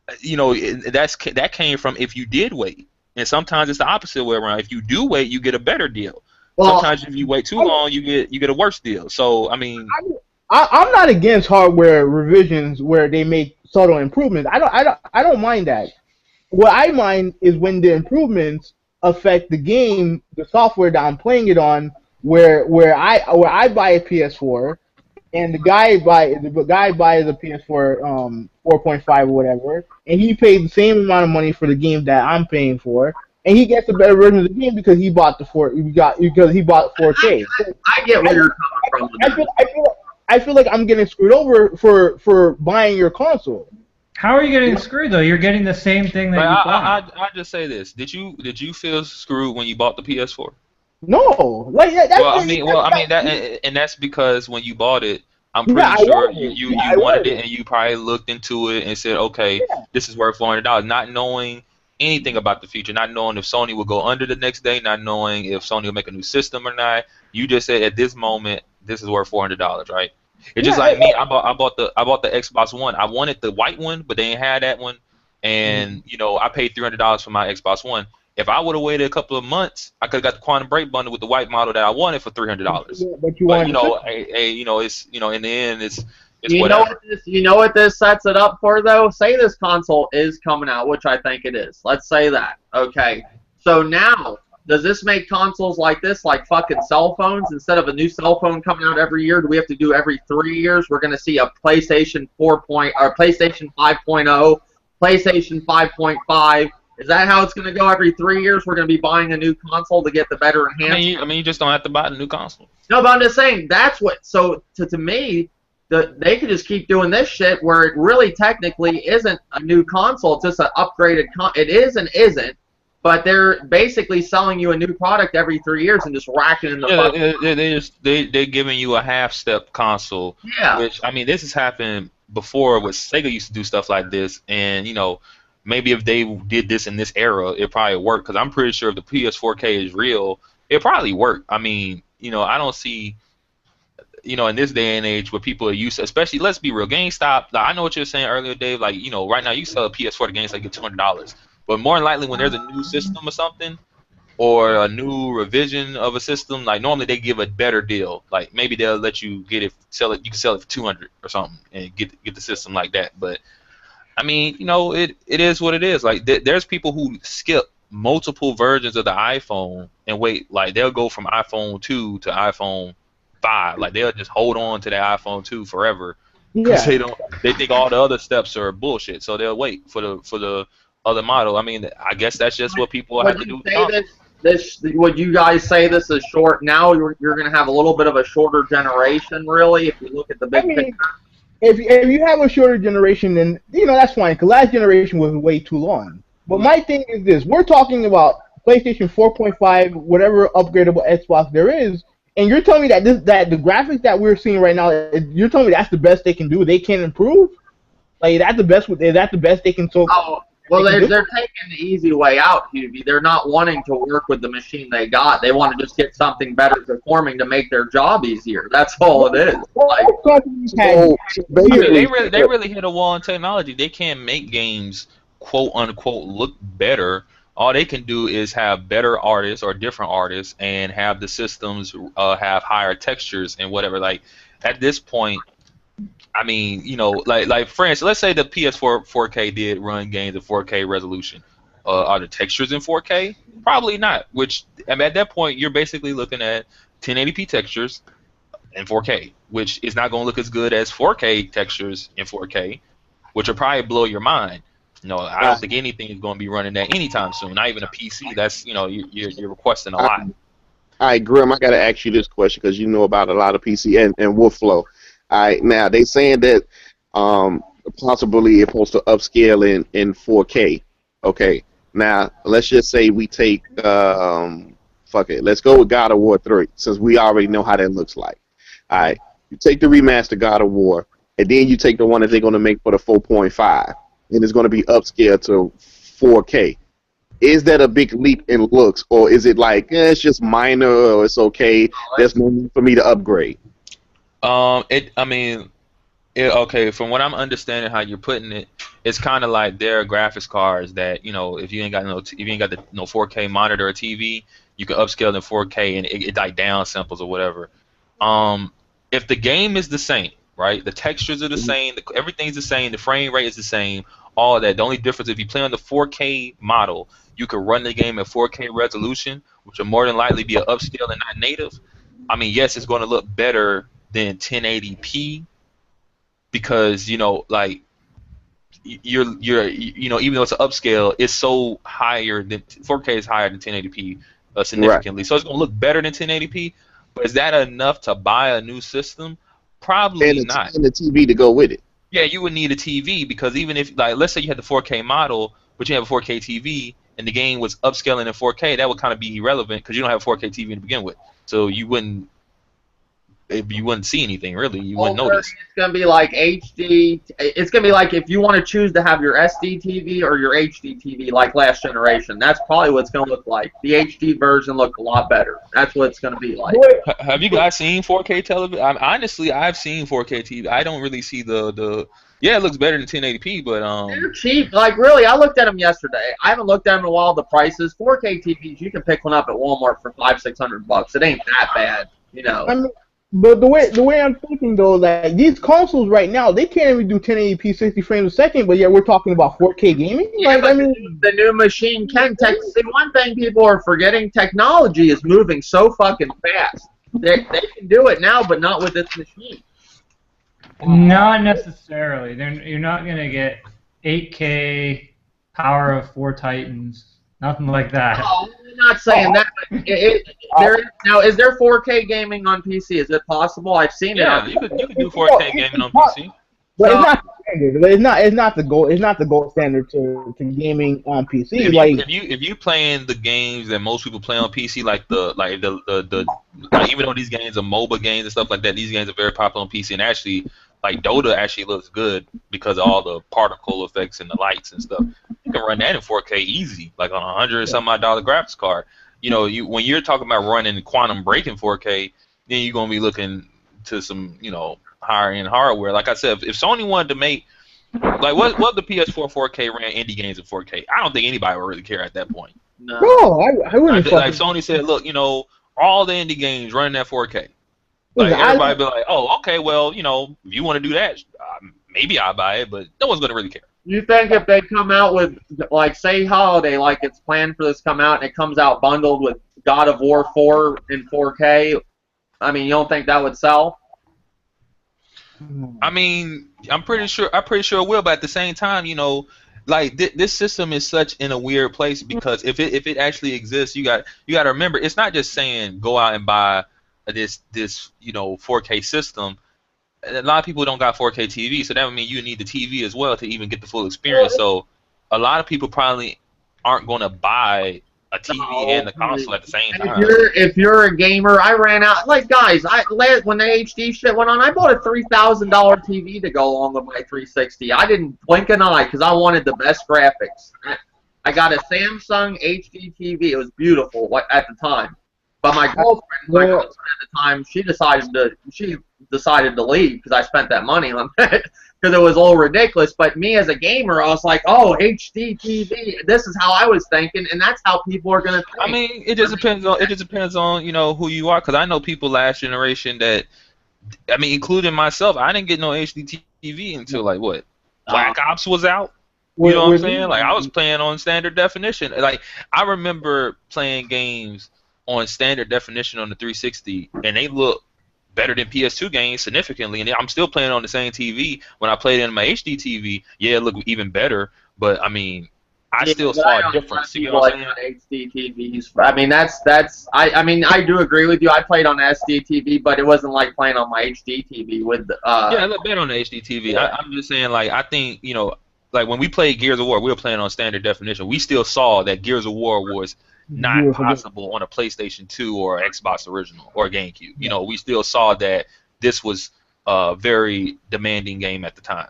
that came from if you did wait, and sometimes it's the opposite way around. If you do wait, you get a better deal. Well, sometimes if you wait too long, you get a worse deal. So I mean, I'm not against hardware revisions where they make subtle improvements. I don't mind that. What I mind is when the improvements affect the game, the software that I'm playing it on, where I buy a PS4 and the guy buys a PS4 4.5 or whatever, and he paid the same amount of money for the game that I'm paying for, and he gets a better version of the game because he bought 4K. I get where you're coming from. I feel like I'm getting screwed over for buying your console. How are you getting screwed though? You're getting the same thing that you bought. I just say this: Did you feel screwed when you bought the PS4? No, that's because when you bought it, I'm pretty sure you wanted it, and you probably looked into it and said, okay, this is worth $400, not knowing anything about the future, not knowing if Sony will go under the next day, not knowing if Sony will make a new system or not. You just said at this moment, this is worth $400, right? It's just like me. I bought the Xbox One. I wanted the white one, but they ain't had that one, and I paid $300 for my Xbox One. If I would have waited a couple of months, I could have got the Quantum Break bundle with the white model that I wanted for $300. But in the end, it's whatever. You know what this sets it up for though? Say this console is coming out, which I think it is. Let's say that. Okay. So now, does this make consoles like this like fucking cell phones? Instead of a new cell phone coming out every year, do we have to do every 3 years? We're going to see a PlayStation 4 or PlayStation 5.0, PlayStation 5.5. Is that how it's going to go every 3 years? We're going to be buying a new console to get the better enhancement? I mean, you just don't have to buy the new console. No, but I'm just saying, that's what, so to me, they could just keep doing this shit where it really technically isn't a new console. It's just an upgraded it is and isn't, but they're basically selling you a new product every 3 years and just racking in the they're giving you a half-step console. Yeah. Which, I mean, this has happened before with Sega used to do stuff like this, and, maybe if they did this in this era, it probably worked. Because I'm pretty sure if the PS4K is real, it probably worked. I mean, I don't see, in this day and age where people are used to, especially, let's be real, GameStop, like, I know what you were saying earlier, Dave, like, right now you sell a PS4 to GameStop, get $200. But more than likely when there's a new system or something, or a new revision of a system, like, normally they give a better deal. Like, maybe they'll let you you can sell it for $200 or something and get the system like that. But I mean, it is what it is. Like, there's people who skip multiple versions of the iPhone and wait. Like, they'll go from iPhone 2 to iPhone 5. Like, they'll just hold on to their iPhone 2 forever because they think all the other steps are bullshit. So they'll wait for the other model. I mean, I guess that's just what people have to do. Would you guys say this is short? Now you're going to have a little bit of a shorter generation, really, if you look at the big picture. If you have a shorter generation, then that's fine. Because last generation was way too long. But my thing is this: we're talking about PlayStation 4.5, whatever upgradable Xbox there is, and you're telling me that the graphics that we're seeing right now, you're telling me that's the best they can do. They can't improve. Like, that's the best. Is that the best they can? Well, They can do they're taking the easy way out, Hubie. They're not wanting to work with the machine they got. They want to just get something better performing to make their job easier. That's all it is. Like, Most companies had So I mean, basically, they really hit a wall in technology. They can't make games quote unquote look better. All they can do is have better artists or different artists and have the systems have higher textures and whatever. Like at this point, I mean, like for instance, let's say the PS4 4K did run games at 4K resolution. Are the textures in 4K? Probably not. Which I mean, at that point, you're basically looking at 1080p textures in 4K, which is not going to look as good as 4K textures in 4K, which will probably blow your mind. I don't think anything is going to be running that anytime soon. Not even a PC. That's you're requesting a I, lot. all right, Grim, I got to ask you this question because you know about a lot of PC and workflow. All right, now they saying that possibly it's supposed to upscale in 4K. Okay, now let's just say we take fuck it, let's go with God of War 3 since we already know how that looks like. All right, you take the remastered God of War, and then you take the one that they're going to make for the 4.5, and it's going to be upscaled to 4K. Is that a big leap in looks, or is it like it's just minor, or it's okay? There's no need for me to upgrade. I mean, okay. From what I'm understanding, how you're putting it, it's kind of like there are graphics cards that if you ain't got if you ain't got the 4K monitor or TV, you can upscale in 4K and it like down samples or whatever. If the game is the same, right? The textures are the same, everything's the same, the frame rate is the same, all that. The only difference, if you play on the 4K model, you can run the game at 4K resolution, which will more than likely be an upscale and not native. I mean, yes, it's going to look better than 1080p because like you're even though it's an upscale, it's so higher than 4K is higher than 1080p significantly, Right. so it's going to look better than 1080p. But is that enough to buy a new system? And Probably the, not. and the TV to go with it. Yeah, you would need a TV because even if, like, let's say you had the 4K model, but you have a 4K TV and the game was upscaling in 4K, that would kind of be irrelevant because you don't have a 4K TV to begin with. So you wouldn't see anything really. You wouldn't over, notice. it's gonna be like HD. It's gonna be like if you want to choose to have your SD TV or your HD TV, like last generation. That's probably what it's gonna look like. The HD version look a lot better. That's what it's gonna be like. Have you guys seen 4K television? Honestly, I've seen 4K TV. I don't really see the. Yeah, it looks better than 1080p, but They're cheap. Like really, I looked at them yesterday. I haven't looked at them in a while. The prices, 4K TVs, you can pick one up at Walmart for $500-600. It ain't that bad, I mean, but the way I'm thinking though, like these consoles right now, they can't even do 1080p 60 frames a second, but yet we're talking about 4K gaming. Yeah, Like, but I mean, the new machine can see, one thing people are forgetting, technology is moving so fucking fast. They can do it now, but not with this machine. Not necessarily. You're not gonna get 8K power of 4 Titans. Nothing like that. No, I'm not saying that. But now, is there 4K gaming on PC? Is it possible? I've seen yeah, it. you could do 4K gaming on PC. but it's not standard. It's not the gold. It's not the gold standard to gaming on PC. If you playing the games that most people play on PC, like like even though these games are mobile games and stuff like that, these games are very popular on PC. And actually, like Dota actually looks good because of all the particle effects and the lights and stuff. You can run that in 4K easy, like on $100-some-odd graphics card. When you're talking about running Quantum Break in 4K, then you're gonna be looking to some higher end hardware. Like I said, if Sony wanted to make like what the PS4 4K ran indie games in 4K, I don't think anybody would really care at that point. No. No, I wouldn't. Like Sony said, look, all the indie games running at 4K. Like Listen, everybody be like, oh, okay, well, if you want to do that, maybe I'll buy it, but no one's gonna really care. You think if they come out with, like, say Holiday, like it's planned for this to come out, and it comes out bundled with God of War 4 in 4K, I mean, you don't think that would sell? I mean, I'm pretty sure it will, but at the same time, like this system is such in a weird place because if it actually exists, you got to remember it's not just saying go out and buy this 4K system. A lot of people don't got 4K TV, so that would mean you need the TV as well to even get the full experience. So a lot of people probably aren't going to buy a TV and No, the console at the same and time. if you're a gamer, I ran out like guys. When the HD shit went on, I bought a $3,000 TV to go along with my 360. I didn't blink an eye because I wanted the best graphics. I got a Samsung HD TV. It was beautiful at the time. But my girlfriend at the time, she decided to leave because I spent that money on that because it was all ridiculous. But me as a gamer, I was like, oh, HD TV. This is how I was thinking, and that's how people are gonna think. I mean, it just depends on who you are. Because I know people last generation that, I mean, including myself, I didn't get no HD TV until like what, Black Ops was out. You know what I'm saying? Like I was playing on standard definition. Like I remember playing games on standard definition on the 360, and they look better than PS2 games significantly. And I'm still playing on the same TV. When I played in my HD TV, yeah, it looked even better. But I mean, I still saw a difference. You know what I'm saying? HD TVs. I mean, I mean, I do agree with you. I played on SD TV, but it wasn't like playing on my HD TV with. Yeah, it looked better on the HD TV. Yeah. I'm just saying, like, I think like when we played Gears of War, we were playing on standard definition. We still saw that Gears of War was not possible on a PlayStation 2 or Xbox Original or GameCube. You know, we still saw that this was a very demanding game at the time.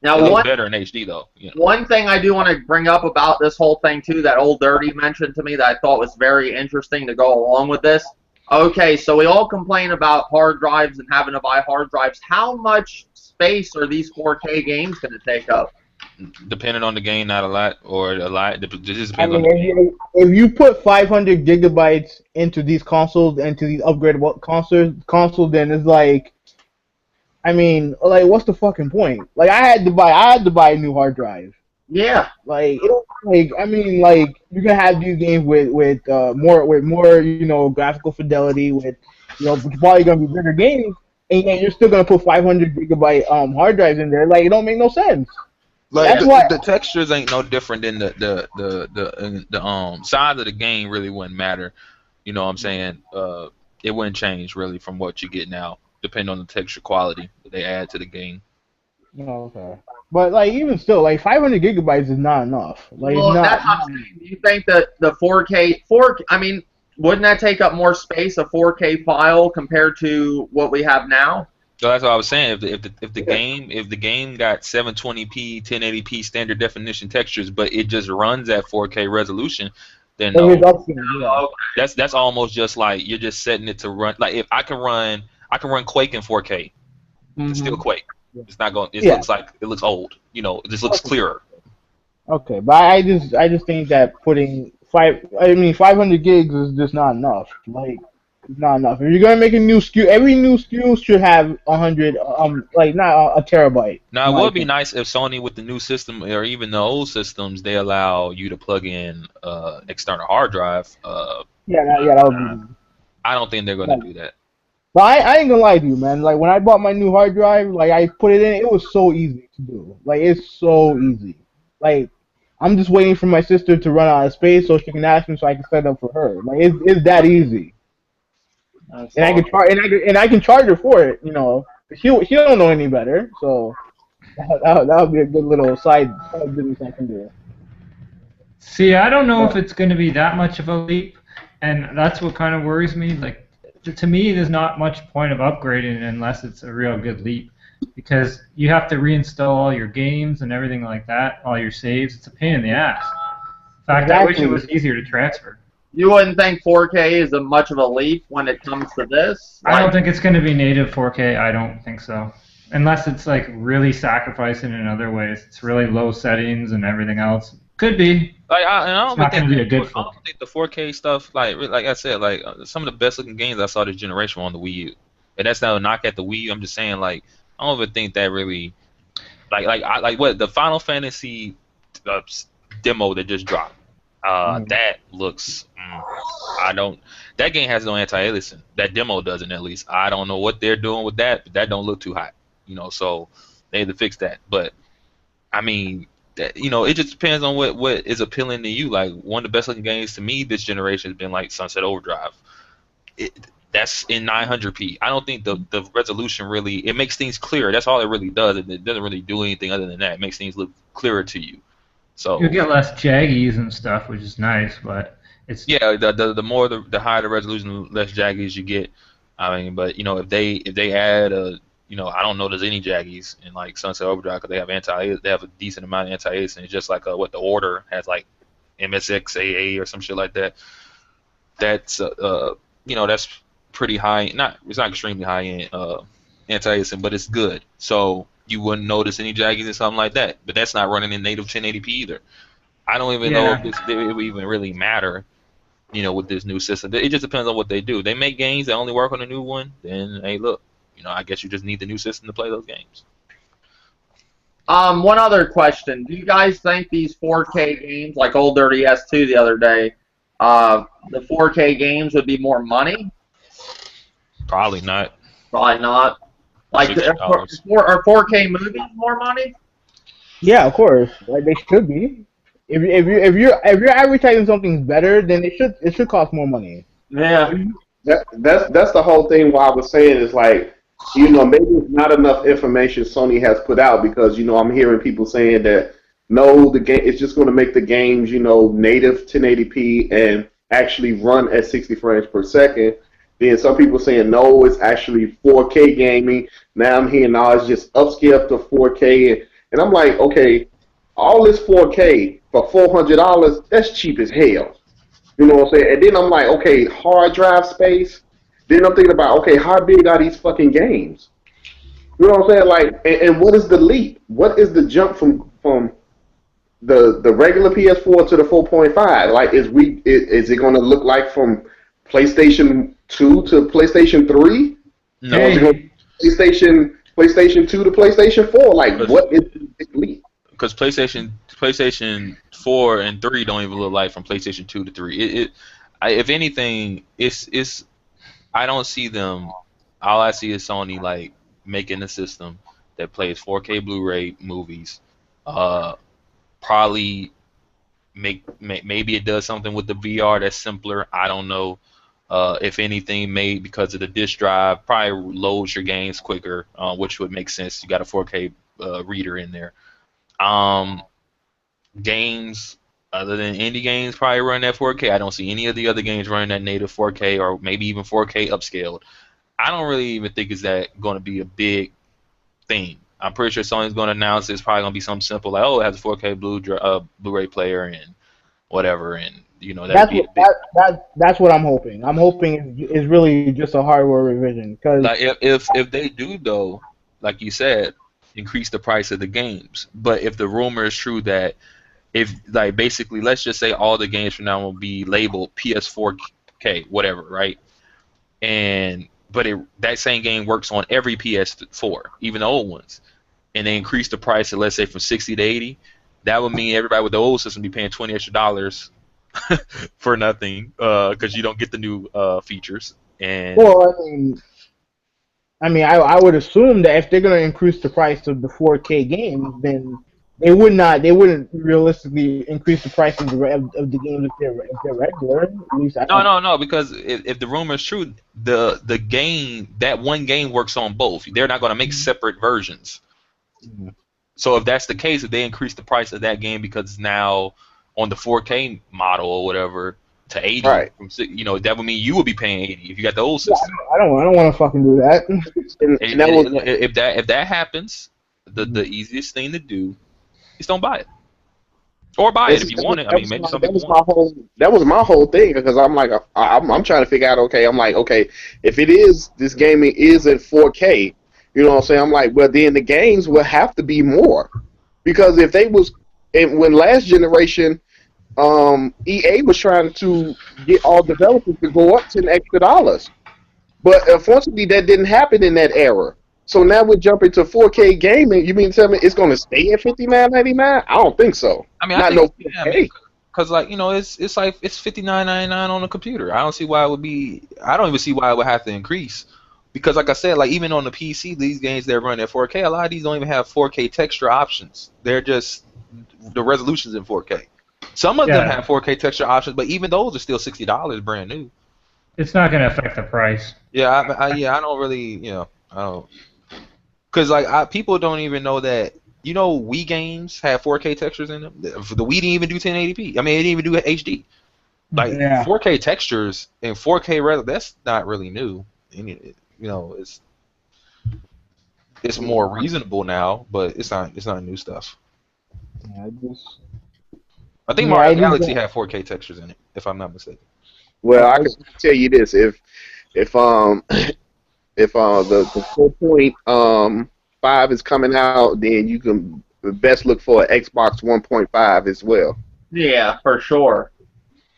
Now, it looks better in HD though. One thing I do want to bring up about this whole thing too, that Old Dirty mentioned to me that I thought was very interesting to go along with this. Okay, so we all complain about hard drives and having to buy hard drives. How much space are these 4K games going to take up? Depending on the game, not a lot or a lot. It just I depends mean, on the game. if you put 500 gigabytes into these consoles, into these upgraded consoles, then it's like, I mean, like, what's the fucking point? Like, I had to buy a new hard drive. Yeah. Like, I mean, like, you can have these games with more graphical fidelity, with probably gonna be bigger games, and then you're still gonna put 500 gigabyte hard drives in there. Like, it don't make no sense. Like the textures ain't no different than the size of the game really wouldn't matter. You know what I'm saying? It wouldn't change really from what you get now, depending on the texture quality that they add to the game. Oh, okay. But like even still, like 500 gigabytes is not enough. Like, well, that's what I'm saying. Do you think that the 4K, I mean, wouldn't that take up more space, a 4K file, compared to what we have now? So that's what I was saying. If the game got 720p, 1080p standard definition textures, but it just runs at 4K resolution, then no. That's almost just like you're just setting it to run. Like if I can run Quake in 4K, it's still Quake. It's not going. It looks like it looks old. You know, it just looks clearer. Okay, but I just think that putting 500 gigs is just not enough. Like, it's not enough. If you're gonna make a new SKU, every new SKU should have 100, like not a terabyte. Now it would be nice if Sony with the new system or even the old systems they allow you to plug in external hard drive. That would be. I don't think they're gonna do that. But I ain't gonna lie to you, man. Like when I bought my new hard drive, like I put it in, it was so easy to do. Like it's so easy. Like I'm just waiting for my sister to run out of space so she can ask me so I can set up for her. Like it's that easy. And I can charge her for it. You know, she don't know any better. So that would be a good little side business I can do. See, I don't know if it's going to be that much of a leap, and that's what kind of worries me. Like, to me, there's not much point of upgrading unless it's a real good leap, because you have to reinstall all your games and everything like that, all your saves. It's a pain in the ass. In fact, I wish it was easier to transfer. You wouldn't think 4K is a much of a leap when it comes to this? I don't think it's going to be native 4K. I don't think so. Unless it's like really sacrificing in other ways. It's really low settings and everything else. Could be. Like I don't think the 4K stuff. Like I said, like some of the best looking games I saw this generation were on the Wii U, and that's not a knock at the Wii U. I'm just saying, like I don't even think that really, like what the Final Fantasy demo that just dropped. That looks. That game has no anti-aliasing. That demo doesn't, at least. I don't know what they're doing with that, but that don't look too hot. You know, so they need to fix that. But I mean, it just depends on what is appealing to you. Like one of the best looking games to me this generation has been like Sunset Overdrive. That's in 900p. I don't think the resolution really. It makes things clearer. That's all it really does. It doesn't really do anything other than that. It makes things look clearer to you. So You get less jaggies and stuff, which is nice, but it's yeah, the more the higher the resolution, the less jaggies you get. I mean, but if they add I don't know there's any jaggies in like Sunset Overdrive because they have a decent amount of anti-aliasing. It's just like what the Order has, like MSXAA or some shit like that. That's that's pretty high. It's not extremely high end anti-aliasing, but it's good. So you wouldn't notice any jaggies or something like that. But that's not running in native 1080p either. I don't even know if yeah. it would even really matter, with this new system. It just depends on what they do. They make games that only work on the new one, then hey, look, I guess you just need the new system to play those games. One other question: do you guys think these 4K games, like Old Dirty S2 the other day, the 4K games would be more money? Probably not. Probably not. Like, $60. are 4K movies more money? Yeah, of course. Like they should be. If you're advertising something better, then it should cost more money. Yeah. That's the whole thing. What I was saying is like, maybe it's not enough information Sony has put out because I'm hearing people saying that no, the game it's just going to make the games native 1080p and actually run at 60 frames per second. Then some people saying no, it's actually 4K gaming. Now I'm hearing no, it's just upscale to 4K, and I'm like, okay, all this 4K for $400, that's cheap as hell. You know what I'm saying? And then I'm like, okay, hard drive space. Then I'm thinking about, okay, how big are these fucking games? You know what I'm saying? Like, and what is the leap? What is the jump from the regular PS4 to the 4.5? Like, is it going to look like from PlayStation 2 to PlayStation 3? No. Or is it going to be PlayStation 2 to PlayStation 4? Like, what is the big leap? Because PlayStation 4 and 3 don't even look like from PlayStation 2 to 3. If anything, it's I don't see them. All I see is Sony like making a system that plays 4K Blu-ray movies. Probably maybe it does something with the VR that's simpler. I don't know. If anything, made because of the disk drive, probably loads your games quicker, which would make sense. You got a 4K reader in there. Games other than indie games probably run at 4K. I don't see any of the other games running at native 4K or maybe even 4K upscaled. I don't really even think it's that going to be a big thing. I'm pretty sure Sony's going to announce it's probably going to be something simple like, oh, it has a 4K Blu-ray player and whatever, and that's what I'm hoping. I'm hoping it's really just a hardware revision. Cause like if they do though, like you said, increase the price of the games. But if the rumor is true that if like basically let's just say all the games from now will be labeled PS4K, whatever, right? But that same game works on every PS4, even the old ones, and they increase the price, let's say from 60 to 80. That would mean everybody with the old system be paying $20 extra for nothing, because you don't get the new features. And well, I would assume that if they're gonna increase the price of the 4K games, then they wouldn't realistically increase the price of the games if they're regular. At least no, because if the rumor is true, the game, that one game works on both. They're not going to make separate versions. So if that's the case, if they increase the price of that game because it's now on the 4K model or whatever to 80, right? That would mean you would be paying 80 if you got the old system. I don't want to fucking do that. If that happens, the easiest thing to do is don't buy it, or buy it if you want it. I mean, maybe some people want it. That was my whole thing because I'm like, I'm trying to figure out. Okay, I'm like, okay, if this gaming is in 4K, you know what I'm saying? I'm like, well, then the games will have to be more because if they was, and when last generation, EA was trying to get all developers to go up $10 extra, but unfortunately that didn't happen in that era. So now we're jumping to 4K gaming. You mean to tell me it's going to stay at $59.99? I don't think so. I mean, because like it's like it's $59.99 on a computer. I don't see why it would be. I don't even see why it would have to increase. Because like I said, like even on the PC, these games that run at 4K, a lot of these don't even have 4K texture options. They're just the resolution's in 4K. Some of them have 4K texture options, but even those are still $60 brand new. It's not going to affect the price. Yeah, I don't really, I don't. Because like people don't even know that you know, Wii games have 4K textures in them. The Wii didn't even do 1080p. I mean, it didn't even do HD. Like Yeah. 4K textures and 4K that's not really new. You know, it's more reasonable now, but it's not new stuff. Yeah, I think I Mario just Galaxy don't. had 4K textures in it, if I'm not mistaken. Well, I I, can tell you this: if if the 4.5 is coming out, then you can best look for an Xbox 1.5 as well. Yeah, for sure,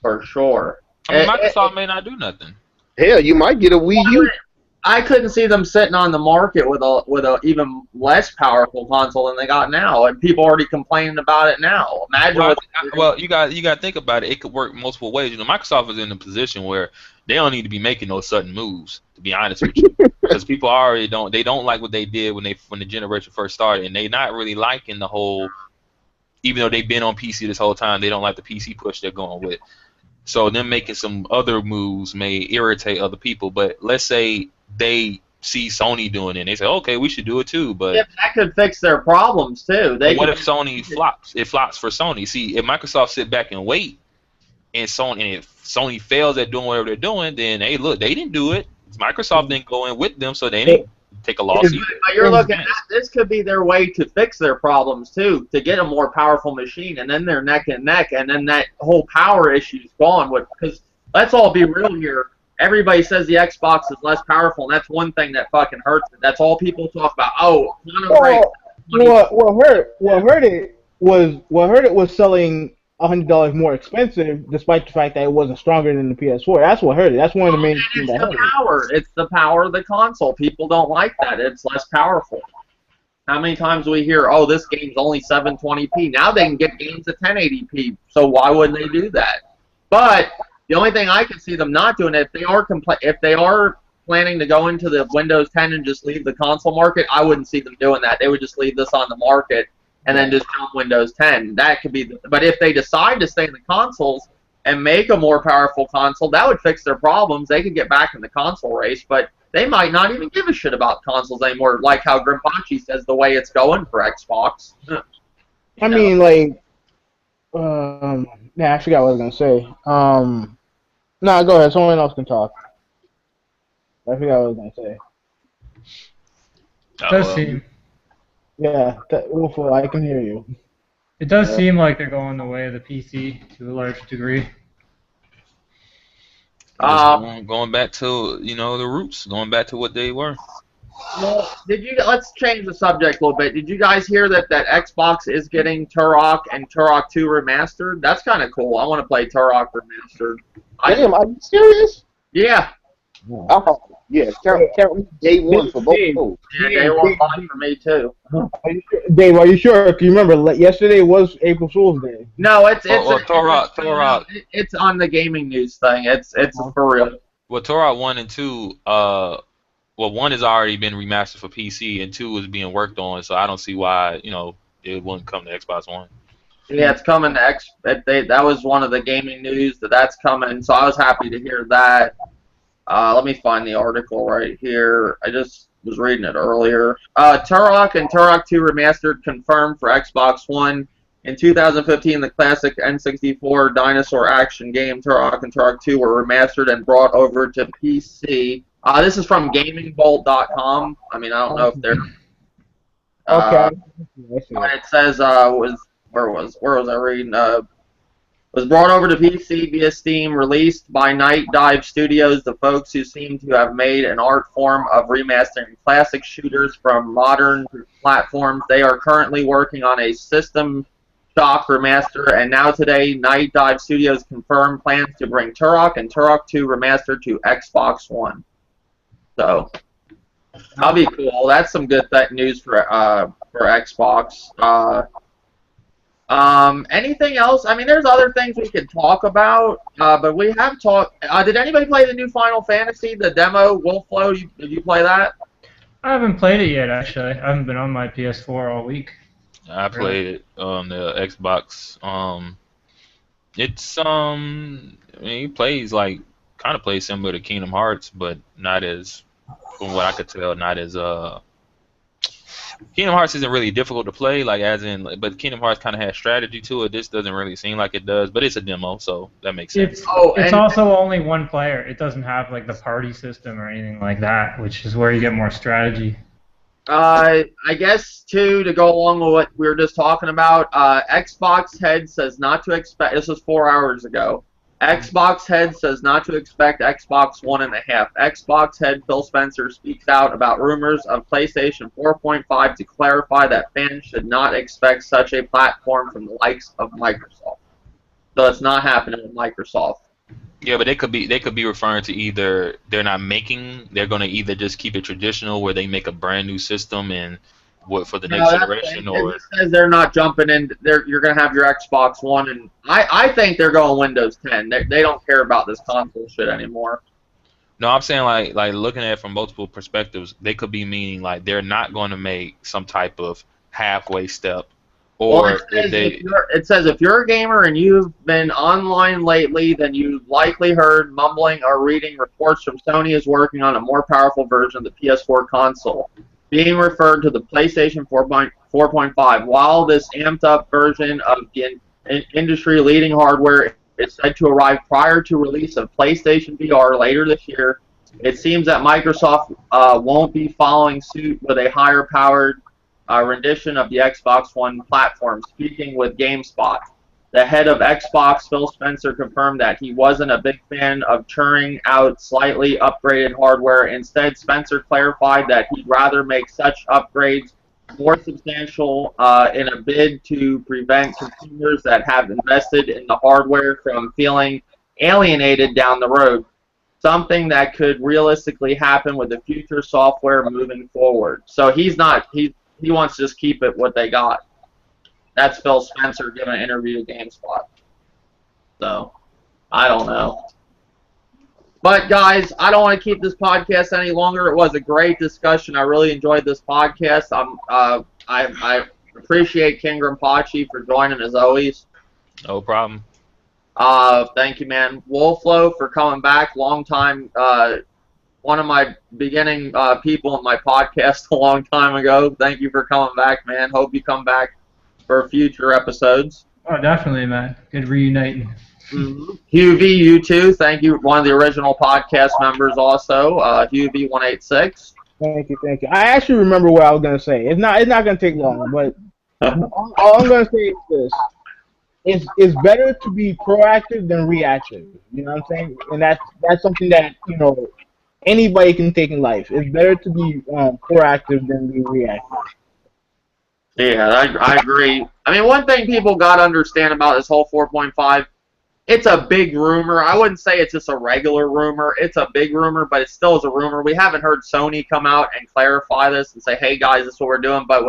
for sure. I mean, Microsoft may not do nothing. Hell, you might get a Wii U. I couldn't see them sitting on the market with a even less powerful console than they got now, and people already complaining about it now. Imagine Well, what. you got to think about it. It could work multiple ways. You know, Microsoft is in a position where they don't need to be making those sudden moves. To be honest with you, because people already don't like what they did when the generation first started, and they not really liking the whole. Even though they've been on PC this whole time, they don't like the PC push they're going with. So them making some other moves may irritate other people. But let's say they see Sony doing it, and they say, okay, we should do it too. But If that could fix their problems too. They what could. if Sony flops? It flops for Sony. See, if Microsoft sit back and wait, and if Sony fails at doing whatever they're doing, then hey, look, they didn't do it. Microsoft didn't go in with them, so they didn't take a loss if, either. But you're looking at this could be their way to fix their problems too, to get a more powerful machine, and then they're neck and neck, and then that whole power issue's gone. Because let's all be real here. Everybody says the Xbox is less powerful, and that's one thing that fucking hurts it. That's all people talk about. Oh, quantum rate. what hurt it was selling $100 more expensive, despite the fact that it wasn't stronger than the PS4. That's what hurt it. That's one of the main things It's that the hurt it. power. It's the power of the console. People don't like that. It's less powerful. How many times we hear, "Oh, this game's only 720p." Now they can get games at 1080p. So why wouldn't they do that? But the only thing I can see them not doing, if they are planning to go into the Windows 10 and just leave the console market, I wouldn't see them doing that. They would just leave this on the market and then just jump Windows 10. That could be. But if they decide to stay in the consoles and make a more powerful console, that would fix their problems. They could get back in the console race, but they might not even give a shit about consoles anymore, like how Grimpachi says the way it's going for Xbox. I mean, like, yeah, I forgot what I was gonna say. No, go ahead. Someone else can talk. I forgot what I was gonna say. It does seem. Yeah, Wolfo, I can hear you. It does seem like they're going the way of the PC to a large degree. Going back to the roots, going back to what they were. Well, let's change the subject a little bit. Did you guys hear that Xbox is getting Turok and Turok 2 remastered? That's kind of cool. I want to play Turok remastered. Damn, are you serious? Yeah. Oh, yeah, count me day one for both. Yeah, day one fine for me too. Dave, are you sure? 'Cause you remember yesterday was April Fool's Day. No, it's Turok. It's on the gaming news thing. It's for real. Well, Turok 1 and 2, well, 1 has already been remastered for PC, and 2 is being worked on, so I don't see why, it wouldn't come to Xbox One. Yeah, it's coming to that was one of the gaming news that's coming, so I was happy to hear that. Let me find the article right here. I just was reading it earlier. Turok and Turok 2 Remastered confirmed for Xbox One. In 2015, the classic N64 dinosaur action game Turok and Turok 2 were remastered and brought over to PC. This is from GamingBolt.com. I mean, I don't know if they're... Okay. But it says, where was I reading? Was brought over to PC via Steam, released by Night Dive Studios, the folks who seem to have made an art form of remastering classic shooters from modern platforms. They are currently working on a System Shock remaster, and now today, Night Dive Studios confirmed plans to bring Turok and Turok 2 remastered to Xbox One. So, that'll be cool. That's some good news for Xbox. Anything else? I mean, there's other things we could talk about, but we have talked. Did anybody play the new Final Fantasy, the demo, Wolfflow? Did you play that? I haven't played it yet, actually. I haven't been on my PS4 all week. I played it on the Xbox. It's I mean, it plays kind of plays similar to Kingdom Hearts, but not as, from what I could tell, not as Kingdom Hearts isn't really difficult to play, like as in, but Kingdom Hearts kind of has strategy to it. This doesn't really seem like it does, but it's a demo, so that makes sense. It's also only one player. It doesn't have like the party system or anything like that, which is where you get more strategy. I guess too, to go along with what we were just talking about, Xbox Head says not to expect. This was 4 hours ago. Xbox Head says not to expect Xbox 1.5. Xbox Head Phil Spencer speaks out about rumors of PlayStation 4.5 to clarify that fans should not expect such a platform from the likes of Microsoft. So it's not happening with Microsoft. Yeah, but they could be referring to either they're going to either just keep it traditional where they make a brand new system and what for the next generation, or it says they're not jumping in. You're going to have your Xbox One, and I think they're going Windows 10. They don't care about this console shit anymore. No, I'm saying like looking at it from multiple perspectives, they could be meaning like they're not going to make some type of halfway step. Or it says if you're a gamer and you've been online lately, then you've likely heard mumbling or reading reports from Sony is working on a more powerful version of the PS4 console, being referred to the PlayStation 4.5. While this amped-up version of the industry-leading hardware is said to arrive prior to release of PlayStation VR later this year, it seems that Microsoft won't be following suit with a higher-powered rendition of the Xbox One platform. Speaking with GameSpot, the head of Xbox, Phil Spencer, confirmed that he wasn't a big fan of churning out slightly upgraded hardware. Instead, Spencer clarified that he'd rather make such upgrades more substantial in a bid to prevent consumers that have invested in the hardware from feeling alienated down the road, something that could realistically happen with the future software moving forward. So he wants to just keep it what they got. That's Phil Spencer giving an interview to GameSpot. So, I don't know. But guys, I don't want to keep this podcast any longer. It was a great discussion. I really enjoyed this podcast. I appreciate King Grimpachi for joining as always. No problem. Thank you, man. Wolflow for coming back. Long time. One of my beginning people in my podcast a long time ago. Thank you for coming back, man. Hope you come back for future episodes. Oh, definitely, man. Good reuniting. Mm-hmm. Hugh V, you too. Thank you. One of the original podcast members also, Hugh V 186. Thank you. I actually remember what I was gonna say. It's not gonna take long, but all I'm gonna say is this: it's better to be proactive than reactive. You know what I'm saying? And that's something that anybody can take in life. It's better to be proactive than be reactive. Yeah, I agree. I mean, one thing people got to understand about this whole 4.5, it's a big rumor. I wouldn't say it's just a regular rumor. It's a big rumor, but it still is a rumor. We haven't heard Sony come out and clarify this and say, hey, guys, this is what we're doing. But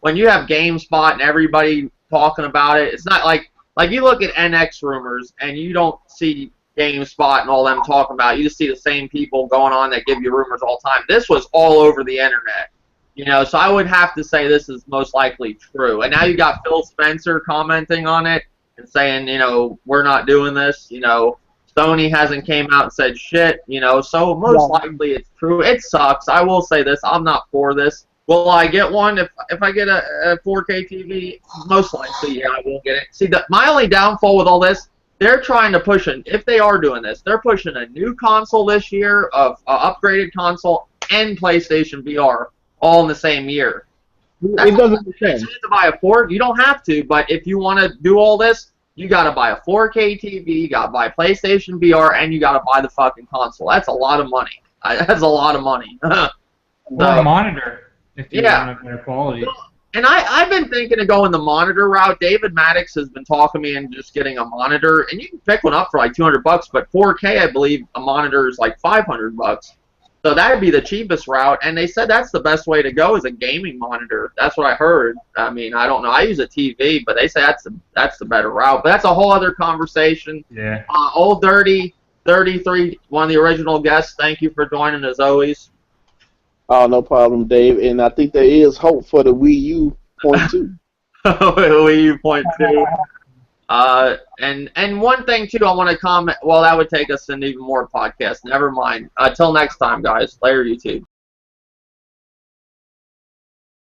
when you have GameSpot and everybody talking about it, it's not like you look at NX rumors and you don't see GameSpot and all them talking about it. You just see the same people going on that give you rumors all the time. This was all over the internet, so I would have to say this is most likely true. And now you got Phil Spencer commenting on it and saying, we're not doing this. Sony hasn't came out and said shit, so most likely it's true. It sucks. I will say this. I'm not for this. Will I get one if I get a 4K TV? Most likely, yeah, I will get it. See, my only downfall with all this, they're trying to push if they are doing this, they're pushing a new console this year, of upgraded console and PlayStation VR all in the same year. It doesn't make sense. You have to buy a 4. You don't have to, but if you want to do all this, you got to buy a 4K TV, you got to buy PlayStation VR, and you got to buy the fucking console. That's a lot of money. That's a lot of money. Or a monitor if you want a better quality. And I've been thinking of going the monitor route. David Maddox has been talking me into just getting a monitor, and you can pick one up for like $200, but 4K, I believe, a monitor is like $500. So that would be the cheapest route, and they said that's the best way to go is a gaming monitor. That's what I heard. I mean, I don't know. I use a TV, but they say that's the better route. But that's a whole other conversation. Yeah. Old Dirty 33, one of the original guests. Thank you for joining as always. Oh, no problem, Dave. And I think there is hope for the Wii U point 2. Wii U point 2. And one thing too, I want to comment. Well, that would take us into even more podcasts. Never mind. Till next time, guys. Later, YouTube.